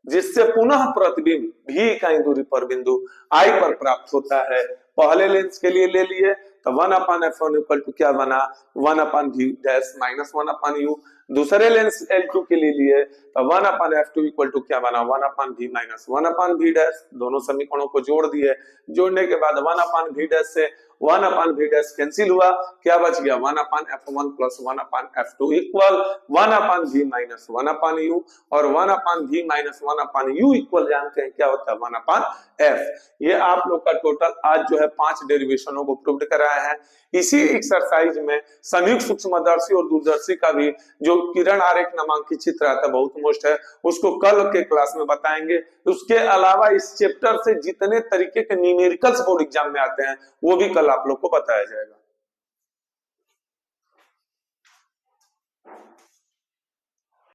Speaker 1: जिससे पुनः प्रतिबिंब v इकाई दूरी पर बिंदु I पर प्राप्त होता है। पहले लेंस के लिए ले लिए तो 1/f1 इक्वल टू क्या बना, 1/v डैश माइनस 1/u। दूसरे लेंस L2 के लिए तो 1/f2 इक्वल टू क्या बना, 1/v माइनस 1/v डैश। दोनों समीकरणों को जोड़ दिए, जोड़ने के बाद 1/v डैश से 1/v डैश कैंसिल हुआ, क्या बच गया 1/f1 plus 1/f2 equal 1/v minus 1/u, और 1/v माइनस 1/u इक्वल जानते हैं क्या होता है 1/f। ये आप लोग का टोटल आज जो है 5 डेरिवेशनों को प्रूव्ड कराया है। इसी एक्सरसाइज में संयुक्त सूक्ष्मदर्शी और दूरदर्शी का भी जो किरण आरेख नामांकित चित्र आता है बहुत मोस्ट है, उसको कल के क्लास में बताएंगे। उसके अलावा इस चैप्टर से जितने तरीके के न्यूमेरिकल्स बोर्ड एग्जाम में आते हैं वो भी कल आप लोग को बताया जाएगा।